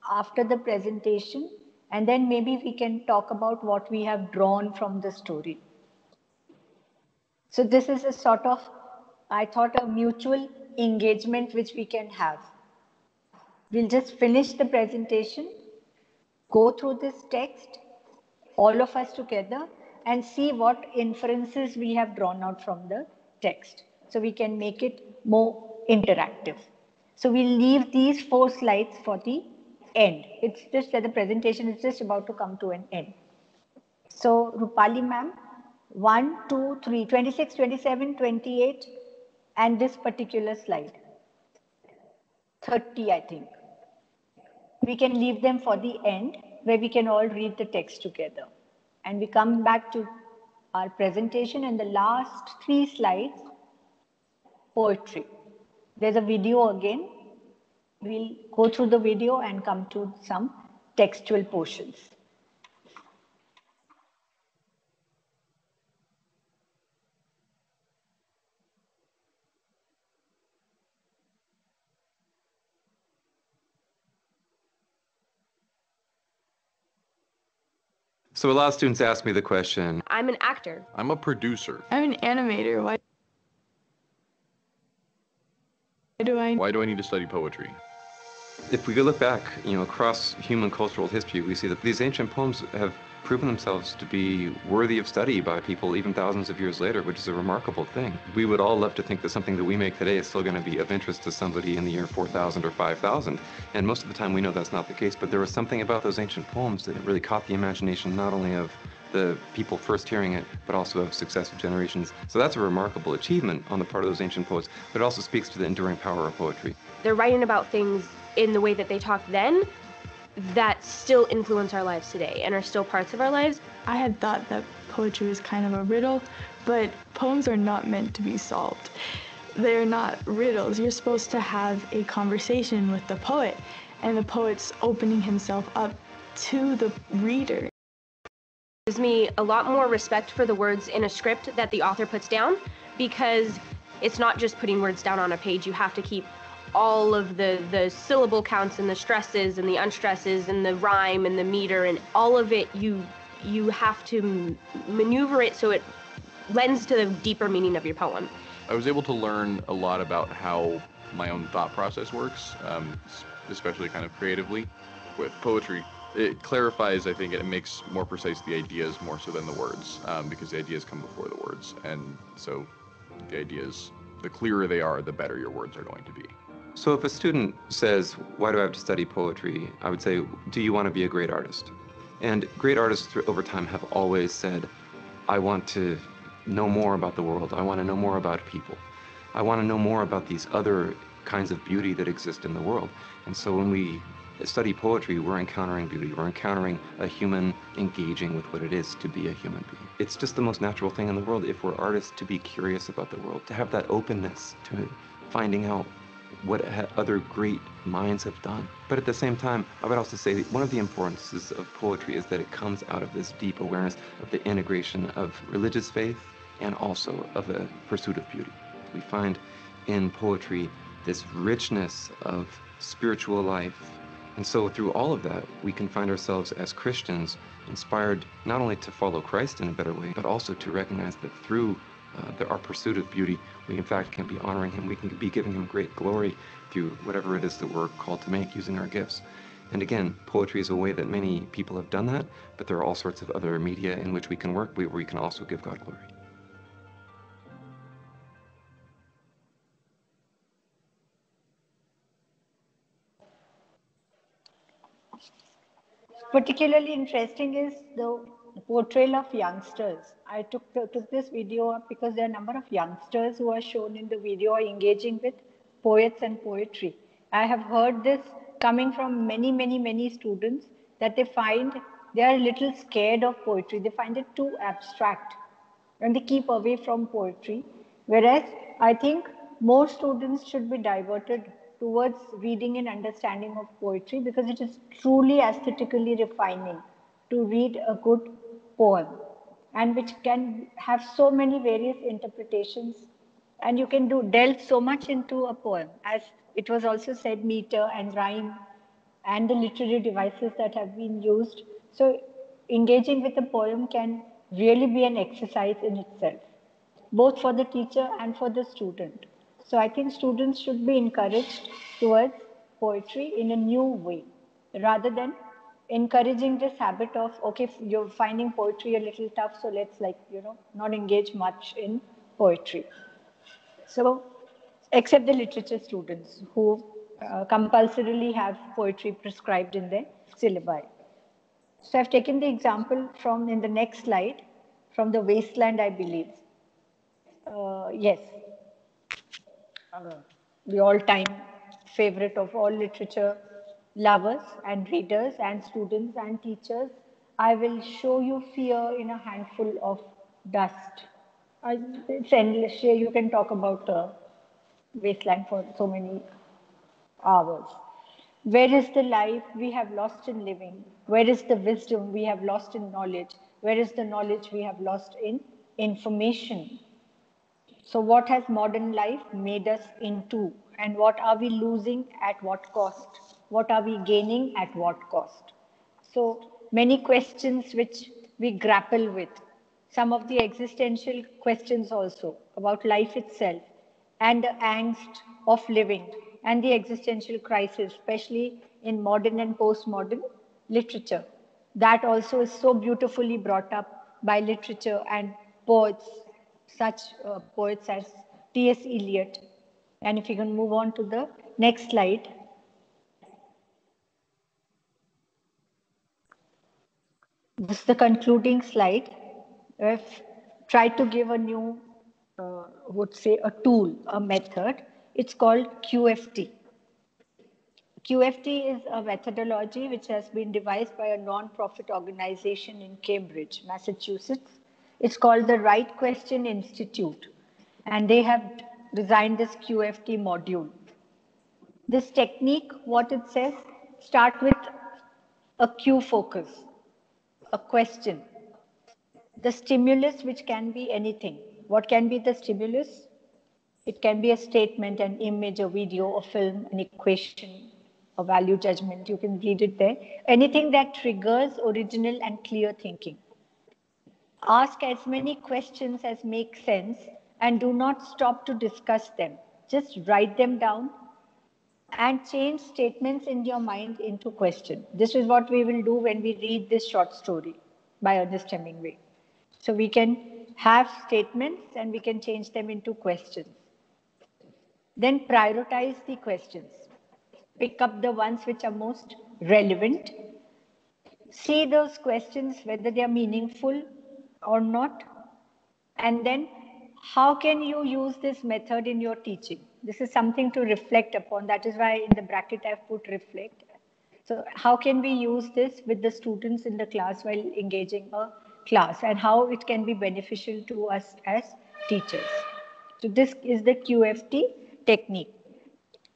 after the presentation, and then maybe we can talk about what we have drawn from the story. So this is a sort of, I thought, a mutual engagement which we can have. We'll just finish the presentation, go through this text, all of us together, and see what inferences we have drawn out from the text. So we can make it more interactive. So we'll leave these 4 slides for the end. It's just that the presentation is just about to come to an end. So Rupali ma'am, 1, 2, 3, 26, 27, 28, and this particular slide. 30, I think. We can leave them for the end where we can all read the text together. And we come back to our presentation and the last 3 slides, poetry. There's a video again. We'll go through the video and come to some textual portions. So a lot of students ask me the question, I'm an actor. I'm a producer. I'm an animator. Why do I need to study poetry? if we go look back, across human cultural history, we see that these ancient poems have proven themselves to be worthy of study by people even thousands of years later, which is a remarkable thing. We would all love to think that something that we make today is still going to be of interest to somebody in the year 4000 or 5000. And most of the time we know that's not the case, but there was something about those ancient poems that really caught the imagination not only of the people first hearing it, but also of successive generations. So that's a remarkable achievement on the part of those ancient poets, but it also speaks to the enduring power of poetry. They're writing about things in the way that they talked then that still influence our lives today and are still parts of our lives. I had thought that poetry was kind of a riddle, but poems are not meant to be solved. They're not riddles. You're supposed to have a conversation with the poet, and the poet's opening himself up to the reader. It gives me a lot more respect for the words in a script that the author puts down, because it's not just putting words down on a page. You have to keep all of the syllable counts and the stresses and the unstresses and the rhyme and the meter and all of it. You have to maneuver it so it lends to the deeper meaning of your poem. I was able to learn a lot about how my own thought process works, especially kind of creatively. With poetry, it clarifies, I think, and it makes more precise the ideas more so than the words, because the ideas come before the words. And so the ideas, the clearer they are, the better your words are going to be. So if a student says, why do I have to study poetry? I would say, do you want to be a great artist? And great artists over time have always said, I want to know more about the world. I want to know more about people. I want to know more about these other kinds of beauty that exist in the world. And so when we study poetry, we're encountering beauty. We're encountering a human engaging with what it is to be a human being. It's just the most natural thing in the world, if we're artists, to be curious about the world, to have that openness to finding out what other great minds have done. But at the same time, I would also say that one of the importances of poetry is that it comes out of this deep awareness of the integration of religious faith and also of a pursuit of beauty. We find in poetry this richness of spiritual life. And so through all of that, we can find ourselves as Christians inspired not only to follow Christ in a better way, but also to recognize that through our pursuit of beauty, we in fact can be honoring him. We can be giving him great glory through whatever it is that we're called to make using our gifts. And again, poetry is a way that many people have done that, but there are all sorts of other media in which we can work where we can also give God glory. Particularly interesting is the portrayal of youngsters. I took this video up because there are a number of youngsters who are shown in the video engaging with poets and poetry. I have heard this coming from many students, that they find they are a little scared of poetry. They find it too abstract and they keep away from poetry. Whereas I think more students should be diverted towards reading and understanding of poetry, because it is truly aesthetically refining to read a good poem, and which can have so many various interpretations, and you can delve so much into a poem, as it was also said, meter and rhyme and the literary devices that have been used. So engaging with a poem can really be an exercise in itself, both for the teacher and for the student. So I think students should be encouraged towards poetry in a new way, rather than encouraging this habit of, okay, you're finding poetry a little tough, so let's not engage much in poetry. So, except the literature students who compulsorily have poetry prescribed in their syllabi. So I've taken the example from, in the next slide, from The Wasteland, I believe. Yes. the all-time favorite of all literature lovers and readers and students and teachers. I will show you fear in a handful of dust. It's endless. You can talk about wasteland for so many hours. Where is the life we have lost in living? Where is the wisdom we have lost in knowledge? Where is the knowledge we have lost in information? So, what has modern life made us into? And what are we losing at what cost? What are we gaining at what cost? So, many questions which we grapple with. Some of the existential questions also about life itself and the angst of living and the existential crisis, especially in modern and postmodern literature. That also is so beautifully brought up by literature and poets, such poets as T.S. Eliot. And if you can move on to the next slide. This is the concluding slide. I've tried to give a new, would say, a tool, a method. It's called QFT. QFT is a methodology which has been devised by a non-profit organization in Cambridge, Massachusetts. It's called the Right Question Institute, and they have designed this QFT module. This technique, what it says, start with a Q focus, a question. The stimulus, which can be anything. What can be the stimulus? It can be a statement, an image, a video, a film, an equation, a value judgment. You can read it there. Anything that triggers original and clear thinking. Ask as many questions as make sense and do not stop to discuss them. Just write them down and change statements in your mind into questions. This is what we will do when we read this short story by Ernest Hemingway. So we can have statements and we can change them into questions. Then prioritize the questions. Pick up the ones which are most relevant. See those questions, whether they are meaningful or not. And then how can you use this method in your teaching? This is something to reflect upon. That is why in the bracket I've put reflect. So how can we use this with the students in the class while engaging a class, and how it can be beneficial to us as teachers? So this is the QFT technique.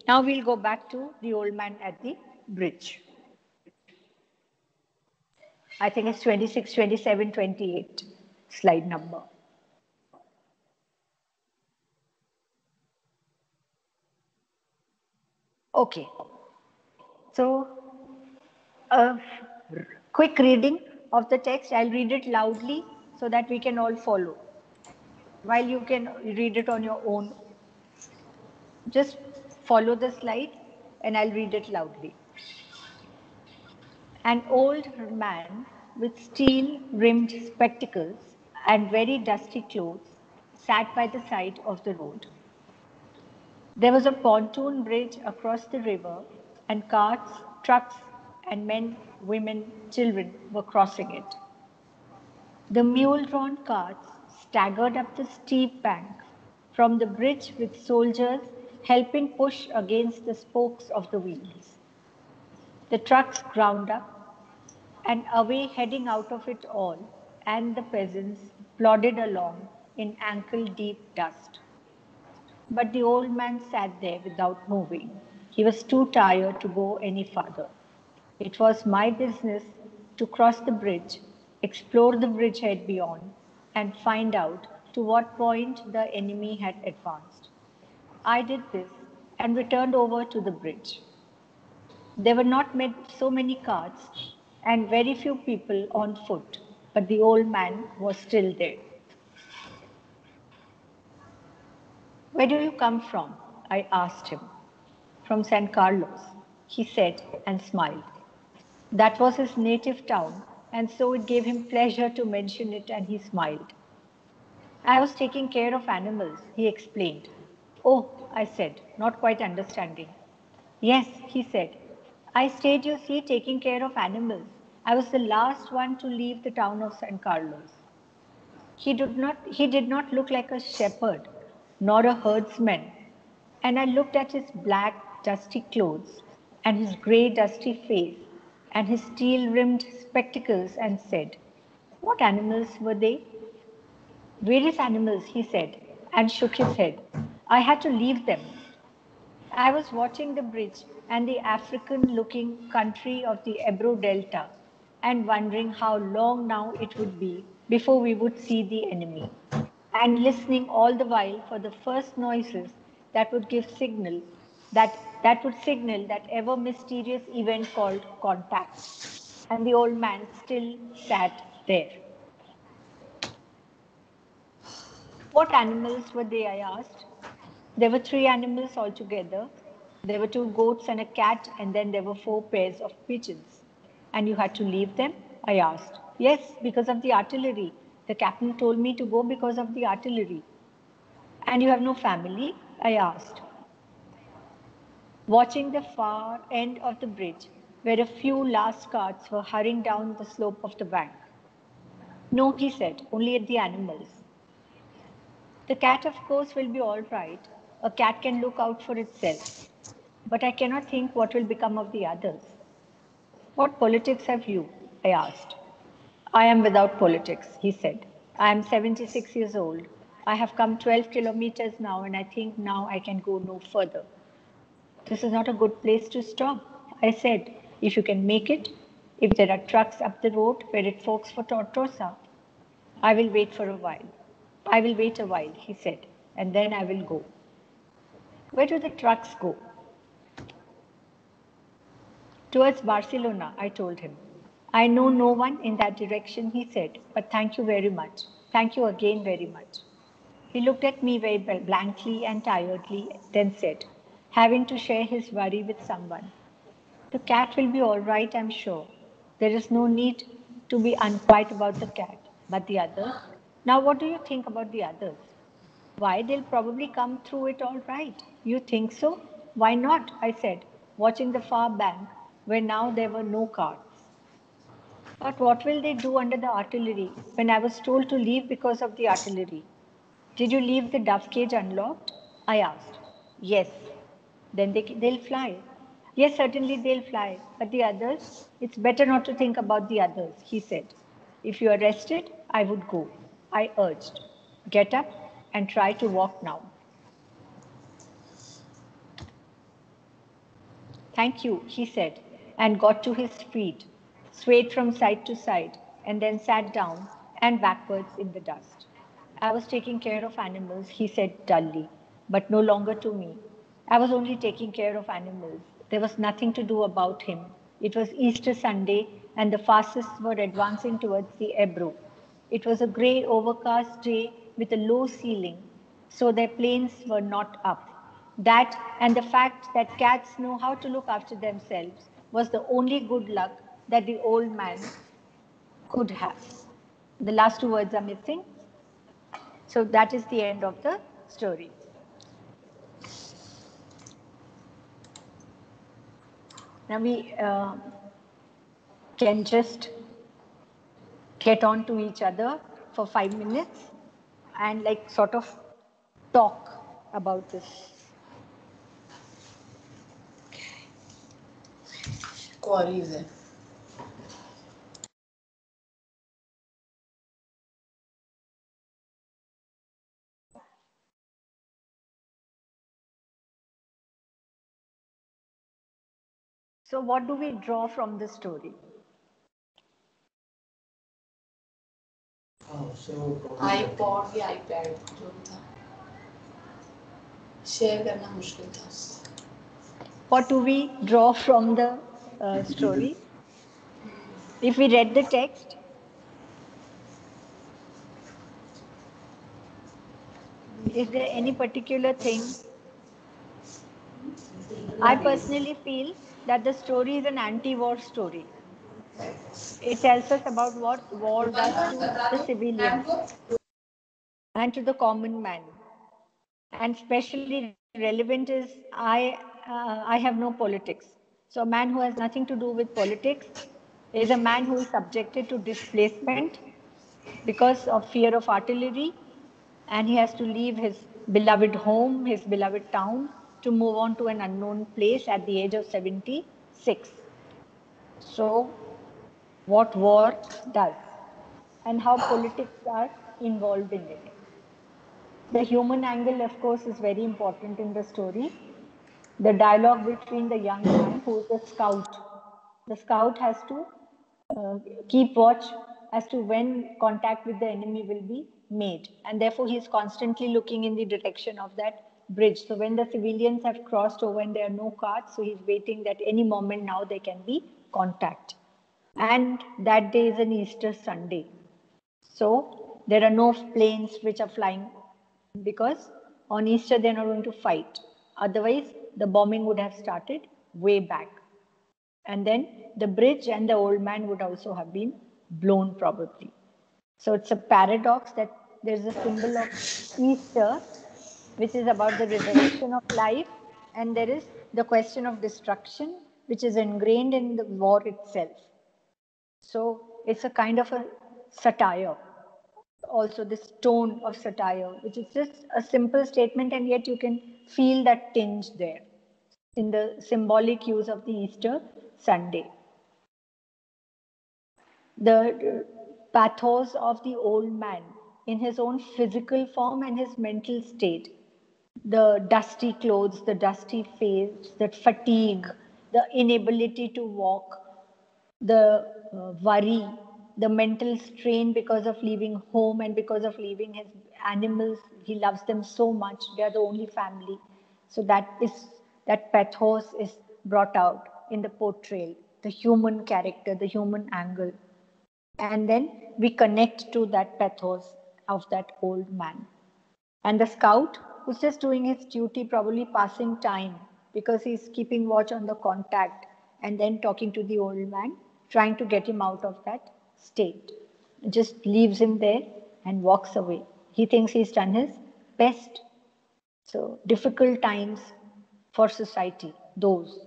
Now we'll go back to the old man at the bridge. I think it's 26, 27, 28 slide number. Okay. So a quick reading of the text. I'll read it loudly so that we can all follow. While you can read it on your own, just follow the slide and I'll read it loudly. An old man with steel-rimmed spectacles and very dusty clothes sat by the side of the road. There was a pontoon bridge across the river, and carts, trucks, and men, women, children were crossing it. The mule-drawn carts staggered up the steep bank from the bridge with soldiers helping push against the spokes of the wheels. The trucks ground up, and away heading out of it all, and the peasants plodded along in ankle-deep dust. But the old man sat there without moving. He was too tired to go any farther. It was my business to cross the bridge, explore the bridgehead beyond, and find out to what point the enemy had advanced. I did this and returned over to the bridge. There were not so many carts and very few people on foot, but the old man was still there. Where do you come from? I asked him. From San Carlos, he said and smiled. That was his native town, and so it gave him pleasure to mention it, and he smiled. I was taking care of animals, he explained. Oh, I said, not quite understanding. Yes, he said. I stayed, you see, taking care of animals. I was the last one to leave the town of San Carlos. He did not look like a shepherd, nor a herdsman, And I looked at his black, dusty clothes, and his grey, dusty face, and his steel-rimmed spectacles, and said, "What animals were they?" "Various animals," he said, and shook his head. "I had to leave them." I was watching the bridge and the African-looking country of the Ebro Delta and wondering how long now it would be before we would see the enemy, and listening all the while for the first noises that would give signal that would signal that ever mysterious event called contact. And the old man still sat there. "What animals were they?" I asked. "There were 3 animals altogether. There were 2 goats and a cat, and then there were 4 pairs of pigeons." "And you had to leave them?" I asked. "Yes, because of the artillery. The captain told me to go because of the artillery." "And you have no family?" I asked, watching the far end of the bridge, where a few last carts were hurrying down the slope of the bank. "No," he said, "only the animals." "The cat, of course, will be all right. A cat can look out for itself. But I cannot think what will become of the others." "What politics have you?" I asked. "I am without politics," he said. "I am 76 years old. I have come 12 kilometers now, and I think now I can go no further." "This is not a good place to stop," I said. "If you can make it, if there are trucks up the road where it forks for Tortosa." "I will wait for a while." "I will wait a while," he said, "and then I will go." "Where do the trucks go?" "Towards Barcelona," I told him. "I know no one in that direction," he said, "but thank you very much. Thank you again very much." He looked at me very blankly and tiredly, then said, having to share his worry with someone, "The cat will be all right, I'm sure. There is no need to be unquiet about the cat. But the others? Now what do you think about the others?" "Why, they'll probably come through it all right." "You think so?" "Why not?" I said, watching the far bank where now there were no carts. "But what will they do under the artillery when I was told to leave because of the artillery?" "Did you leave the dove cage unlocked?" I asked. "Yes." "Then they'll fly." "Yes, certainly they'll fly. But the others? It's better not to think about the others," he said. "If you are rested, I would go." I urged. "Get up and try to walk now." "Thank you," he said, and got to his feet, swayed from side to side, and then sat down and backwards in the dust. "I was taking care of animals," he said dully, "but no longer to me. I was only taking care of animals. There was nothing to do about him. It was Easter Sunday, and the fascists were advancing towards the Ebro. It was a grey, overcast day with a low ceiling, so their planes were not up. That and the fact that cats know how to look after themselves was the only good luck that the old man could have." The last 2 words are missing. So that is the end of the story. Now we can just get on to each other for 5 minutes and like sort of talk about this. Queries है. So what do we draw from the story? iPod या iPad जो भी था share करना मुश्किल था उससे. What do we draw from the story? If we read the text, is there any particular thing? I personally feel that the story is an anti-war story. It tells us about what war does to the civilians and to the common man. And especially relevant is I have no politics. So a man who has nothing to do with politics is a man who is subjected to displacement because of fear of artillery, and he has to leave his beloved home, his beloved town, to move on to an unknown place at the age of 76. So, what war does and how politics are involved in it. The human angle, of course, is very important in the story. The dialogue between the young man, who is a scout. The scout has to keep watch as to when contact with the enemy will be made, and therefore he is constantly looking in the direction of that bridge. So when the civilians have crossed over and there are no carts, so he's waiting that any moment now there can be contact. And that day is an Easter Sunday. So there are no planes which are flying because on Easter they're not going to fight. Otherwise, the bombing would have started way back. And then the bridge and the old man would also have been blown probably. So it's a paradox that there's a symbol of Easter, which is about the resurrection of life, and there is the question of destruction, which is ingrained in the war itself. So it's a kind of a satire. Also this tone of satire, which is just a simple statement, and yet you can feel that tinge there in the symbolic use of the Easter Sunday. The pathos of the old man in his own physical form and his mental state, the dusty clothes, the dusty face, the fatigue, the inability to walk, the worry, the mental strain because of leaving home and because of leaving his animals. He loves them so much. They are the only family. So that pathos is brought out in the portrayal, the human character, the human angle. And then we connect to that pathos of that old man. And the scout who's just doing his duty, probably passing time because he's keeping watch on the contact and then talking to the old man, trying to get him out of that state. Just leaves him there and walks away. He thinks he's done his best. So difficult times for society, those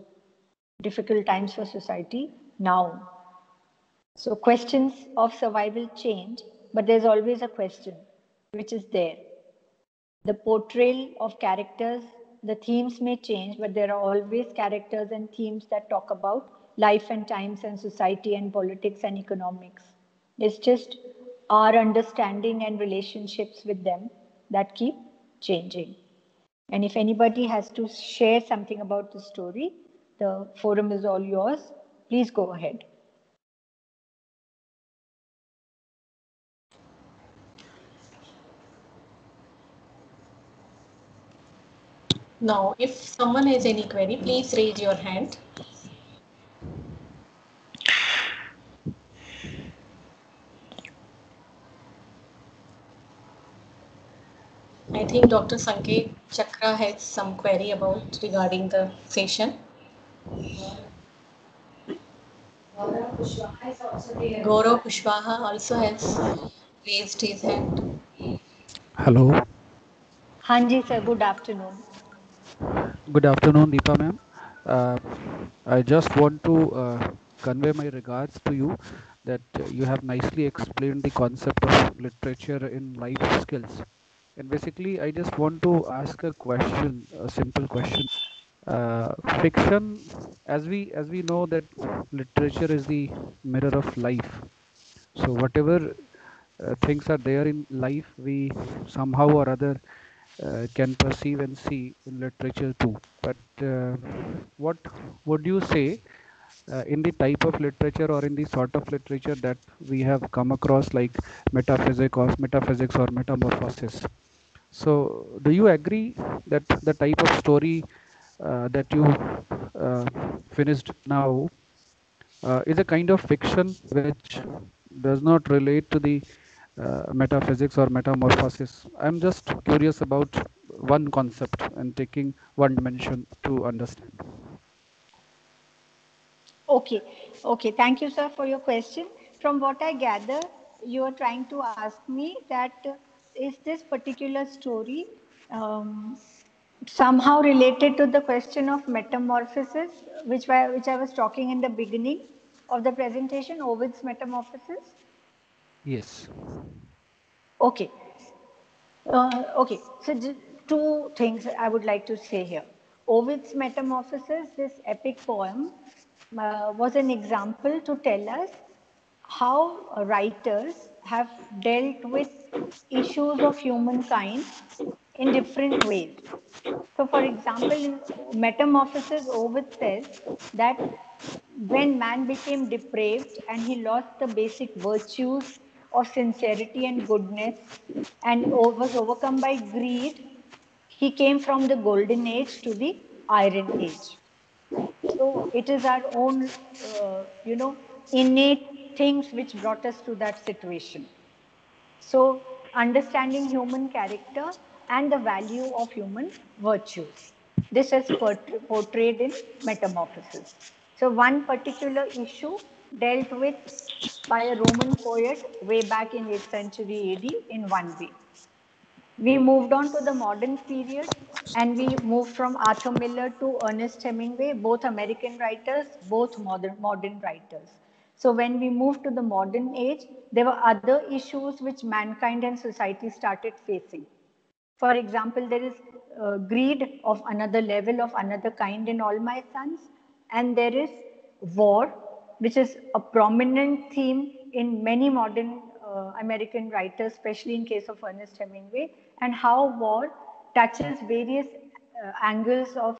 difficult times for society now. So questions of survival change, but there's always a question which is there. The portrayal of characters, the themes may change, but there are always characters and themes that talk about life and times and society and politics and economics. It's just our understanding and relationships with them that keep changing. And if anybody has to share something about the story, the forum is all yours. Please go ahead. Now, if someone has any query, please raise your hand. I think Dr. Sanket Chakra has some query about regarding the session. Gaurav Kushwaha also has raised his hand. Hello. Hanji sir, good afternoon. Good afternoon, Deepa ma'am. I just want to convey my regards to you that you have nicely explained the concept of literature in life skills. And basically, I just want to ask a question, a simple question. Fiction, as we know that literature is the mirror of life. So whatever things are there in life, we somehow or other can perceive and see in literature too. But what would you say in the type of literature or in the sort of literature that we have come across, like metaphysics or metamorphosis? So do you agree that the type of story that you finished now is a kind of fiction which does not relate to the metaphysics or metamorphosis? I'm just curious about one concept and taking one dimension to understand. Okay. Thank you, sir, for your question. From what I gather, you are trying to ask me that is this particular story somehow related to the question of metamorphosis, which I was talking in the beginning of the presentation, Ovid's Metamorphosis? Yes. Okay. So two things I would like to say here. Ovid's Metamorphoses, this epic poem, was an example to tell us how writers have dealt with issues of humankind in different ways. So, for example, in Metamorphoses, Ovid says that when man became depraved and he lost the basic virtues of sincerity and goodness and was overcome by greed, he came from the golden age to the iron age. So it is our own, innate things which brought us to that situation. So understanding human character and the value of human virtues. This is portrayed in Metamorphoses. So one particular issue dealt with by a Roman poet way back in 8th century AD in one way. We moved on to the modern period and we moved from Arthur Miller to Ernest Hemingway, both American writers, both modern writers. So when we moved to the modern age, there were other issues which mankind and society started facing. For example, there is greed of another level, of another kind in All My Sons, and there is war, which is a prominent theme in many modern American writers, especially in case of Ernest Hemingway, and how war touches various angles of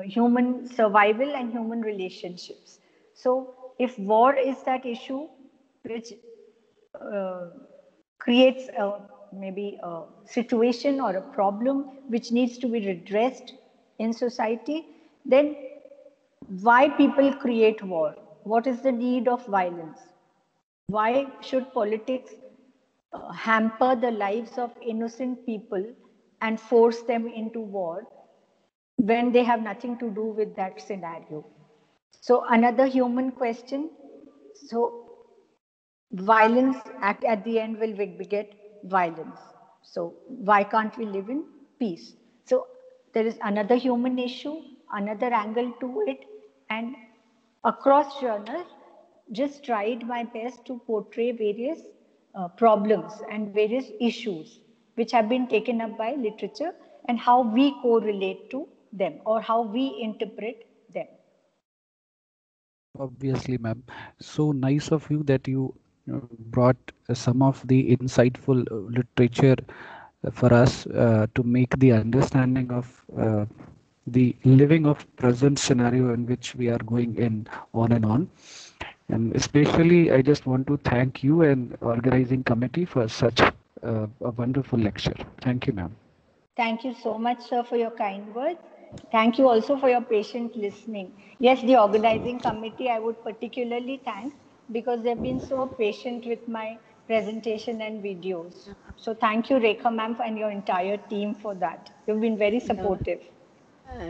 human survival and human relationships. So if war is that issue which creates maybe a situation or a problem which needs to be redressed in society, then why people create war? What is the need of violence? Why should politics hamper the lives of innocent people and force them into war when they have nothing to do with that scenario? So another human question. So violence at the end will beget violence. So why can't we live in peace? So there is another human issue, another angle to it, and across genres, just tried my best to portray various problems and various issues which have been taken up by literature and how we correlate to them or how we interpret them. Obviously, ma'am. So nice of you that you brought some of the insightful literature for us to make the understanding of the living of present scenario in which we are going in on and on. And especially, I just want to thank you and organizing committee for such a wonderful lecture. Thank you, ma'am. Thank you so much, sir, for your kind words. Thank you also for your patient listening. Yes, the organizing committee I would particularly thank because they've been so patient with my presentation and videos. So thank you, Rekha ma'am, and your entire team for that. You've been very supportive.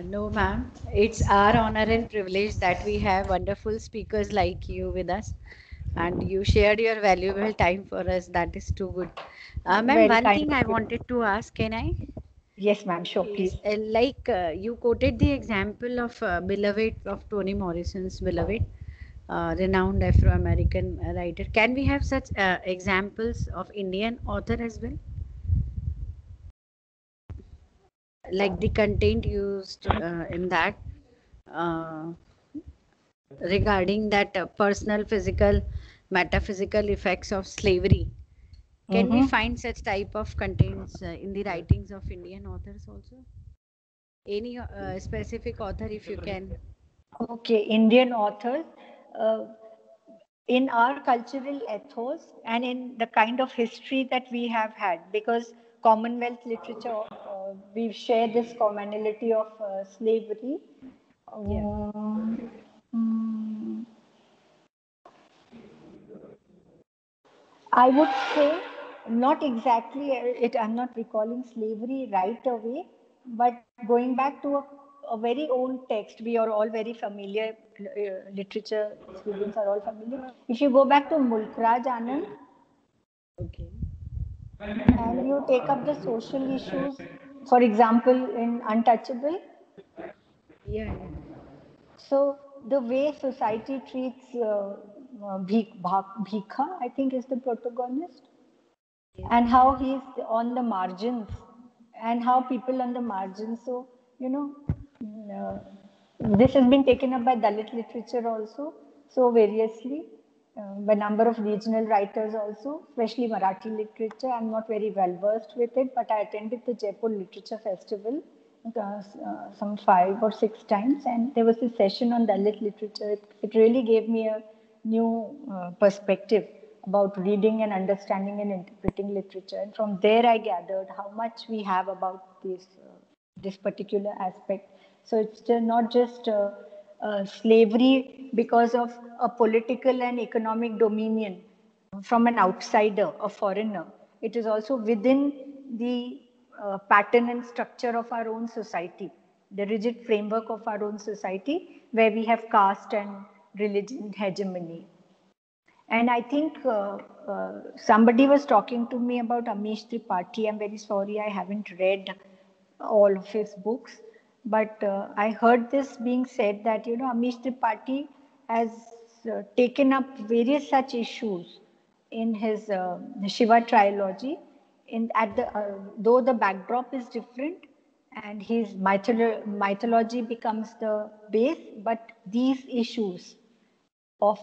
No, ma'am. It's our honor and privilege that we have wonderful speakers like you with us. And you shared your valuable time for us. That is too good. Ma'am, one thing I wanted to ask, can I? Yes, ma'am, sure, please. You quoted the example of Beloved of Toni Morrison's Beloved, renowned Afro-American writer. Can we have such examples of Indian author as well? Like the content used in that regarding that personal, physical, metaphysical effects of slavery. Can we find such type of contents in the writings of Indian authors also? Any specific author, if you can? Okay, Indian authors. In our cultural ethos and in the kind of history that we have had, because Commonwealth literature, we share this commonality of slavery. I would say not exactly it. I'm not recalling slavery right away, but going back to a very old text, we are all very familiar. Literature students are all familiar. If you go back to Mulk Raj Anand, okay, and you take up the social issues, for example, in Untouchable. Yeah. So the way society treats Bhikha, I think, is the protagonist, and how he's on the margins, and how people on the margins. So this has been taken up by Dalit literature also, so variously, by number of regional writers also, especially Marathi literature. I'm not very well versed with it, but I attended the Jaipur Literature Festival some 5 or 6 times, and there was a session on Dalit literature. It really gave me a new perspective about reading and understanding and interpreting literature. And from there I gathered how much we have about this particular aspect. So it's not just slavery because of a political and economic dominion from an outsider, a foreigner. It is also within the pattern and structure of our own society, the rigid framework of our own society, where we have caste and religion hegemony. And I think somebody was talking to me about Amish Tripathi. I'm very sorry I haven't read all of his books, but I heard this being said that, Amish Tripathi has taken up various such issues in his Shiva trilogy. Though the backdrop is different and his mythology becomes the base, but these issues of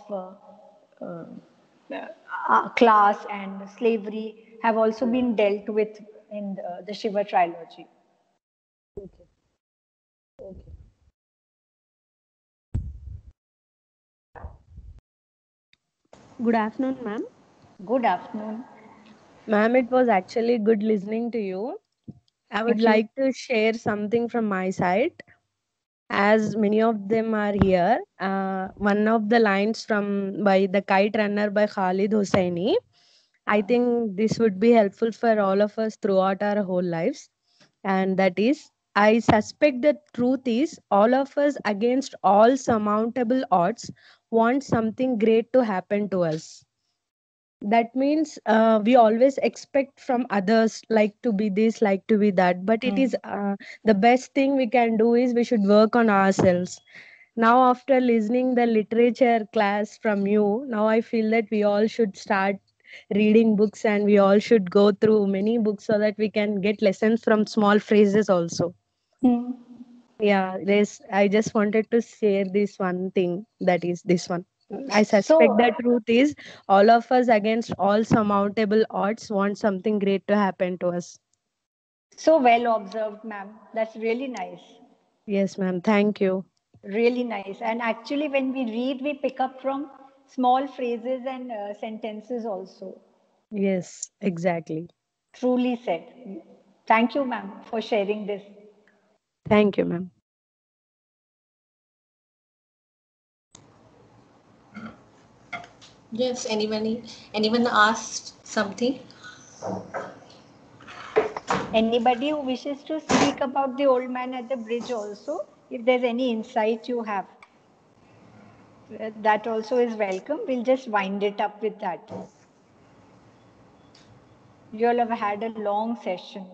class and slavery have also been dealt with in the Shiva trilogy. Okay. Good afternoon, ma'am. Good afternoon. Ma'am, it was actually good listening to you. I would like to share something from my side. As many of them are here, one of the lines by The Kite Runner by Khalid Hosseini, I think this would be helpful for all of us throughout our whole lives. And that is, I suspect the truth is all of us against all surmountable odds want something great to happen to us. That means we always expect from others like to be this, like to be that, but it is the best thing we can do is we should work on ourselves. Now after listening the literature class from you, now I feel that we all should start reading books and we all should go through many books so that we can get lessons from small phrases also. Yeah, I just wanted to share this one thing, that is this one. I suspect the truth is all of us against all surmountable odds want something great to happen to us. So well observed, ma'am. That's really nice. Yes, ma'am. Thank you. Really nice. And actually when we read, we pick up from small phrases and sentences also. Yes, exactly. Truly said. Thank you, ma'am, for sharing this. Thank you, ma'am. Yes, anyone asked something? Anybody who wishes to speak about the old man at the bridge also, if there's any insight you have, that also is welcome. We'll just wind it up with that. You all have had a long session.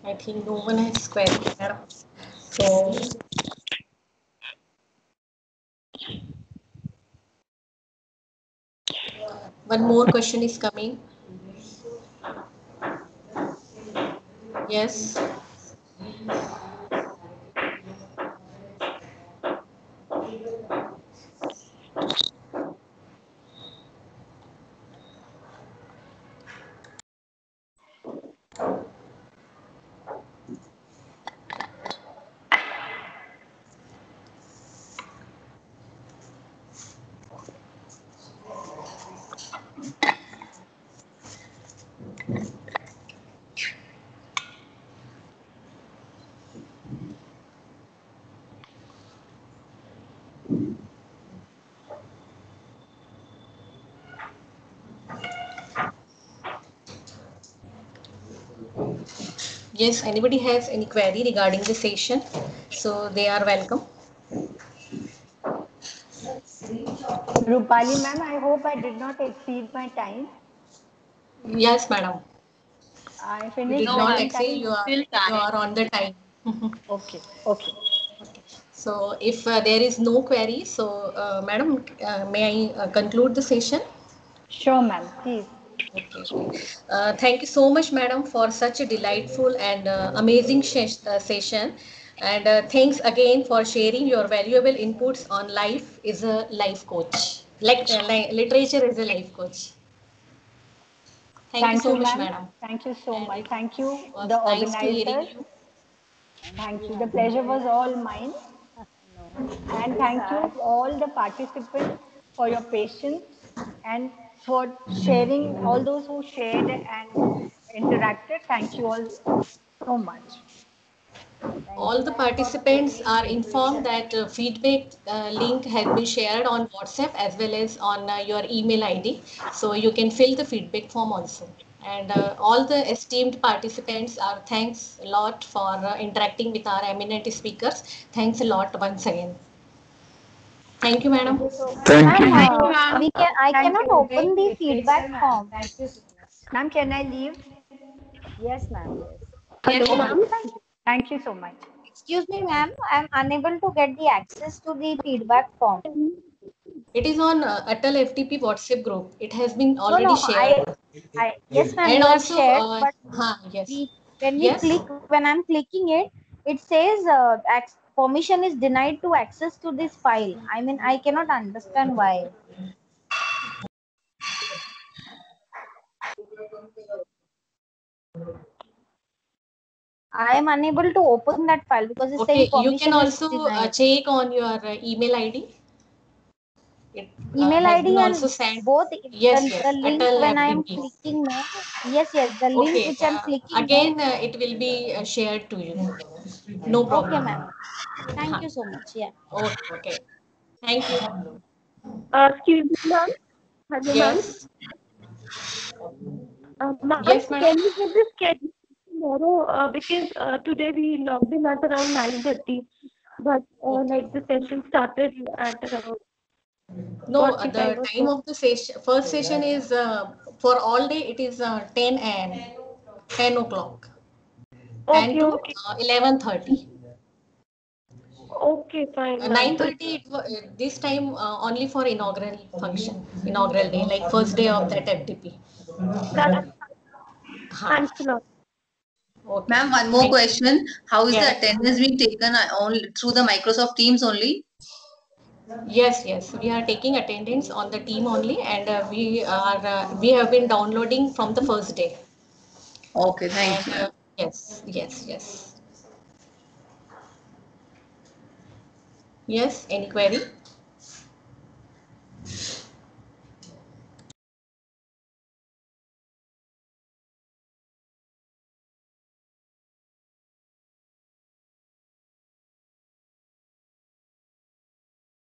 I think no one has queried, madam. So one more question is coming. Yes. Yes, anybody has any query regarding the session, so they are welcome. Rupali ma'am, I hope I did not exceed my time. Yes, madam. I You finished did not exceed, you are on the time. Okay, okay. So if there is no query, so madam, may I conclude the session? Sure, ma'am, please. Okay. Thank you so much, madam, for such a delightful and amazing session. And thanks again for sharing your valuable inputs on life is a life coach. Like literature is a life coach. Thank you so much, ma'am. madam. Thank you so much. It Thank you, was the nice to hearing organizers. you. Thank you. The pleasure was all mine. And thank you all the participants for your patience and for sharing, all those who shared and interacted. Thank you all so much. All the participants are informed that feedback link has been shared on WhatsApp as well as on your email ID. So you can fill the feedback form also. And all the esteemed participants are thanks a lot for interacting with our eminent speakers. Thanks a lot once again. Thank you, madam. Thank you. I Thank cannot you. open the feedback form. Thank you so much. Ma'am, can I leave? Yes, ma'am. Yes. Hello, ma'am. Thank you so much. Excuse me, ma'am. I'm unable to get the access to the feedback form. It is on Atal FTP WhatsApp group. It has been already No, shared. yes, ma'am. And You have also, shared, but yes. when I'm clicking it, it says permission is denied to access to this file. I mean, I cannot understand why. I am unable to open that file because it's saying Okay, you can permission is also denied. check on your email ID. It Email has ID been also and sent. both Yes, the yes, link Atal when I am FTP. clicking no. Yes, the link Okay, which I'm clicking again, it will be shared to you. No no. Okay, problem. ma'am. Thank you so much. Yeah. Okay, okay. Thank you. Excuse me, ma'am. Hello, ma'am. Yes. Ma'am, Yes, madam. can you give the schedule tomorrow? Because today we logged in at around 9:30, but like the session started at around No, 45 the or time so. of the session, first session is for all day. It is 10 a.m. 10 o'clock. 10 Okay, to okay. 11:30. Okay, fine, ma'am. 9:30. This time only for inaugural function, inaugural day, like first day of that FDP. That's thanks a lot. Okay. Ma'am, one more Thank you. question. How is the Yes. attendance being taken through the Microsoft Teams only? Yes, yes. We are taking attendance on the team only, and we have been downloading from the first day. Okay, thank you. Yes, yes, yes. Yes. Any query?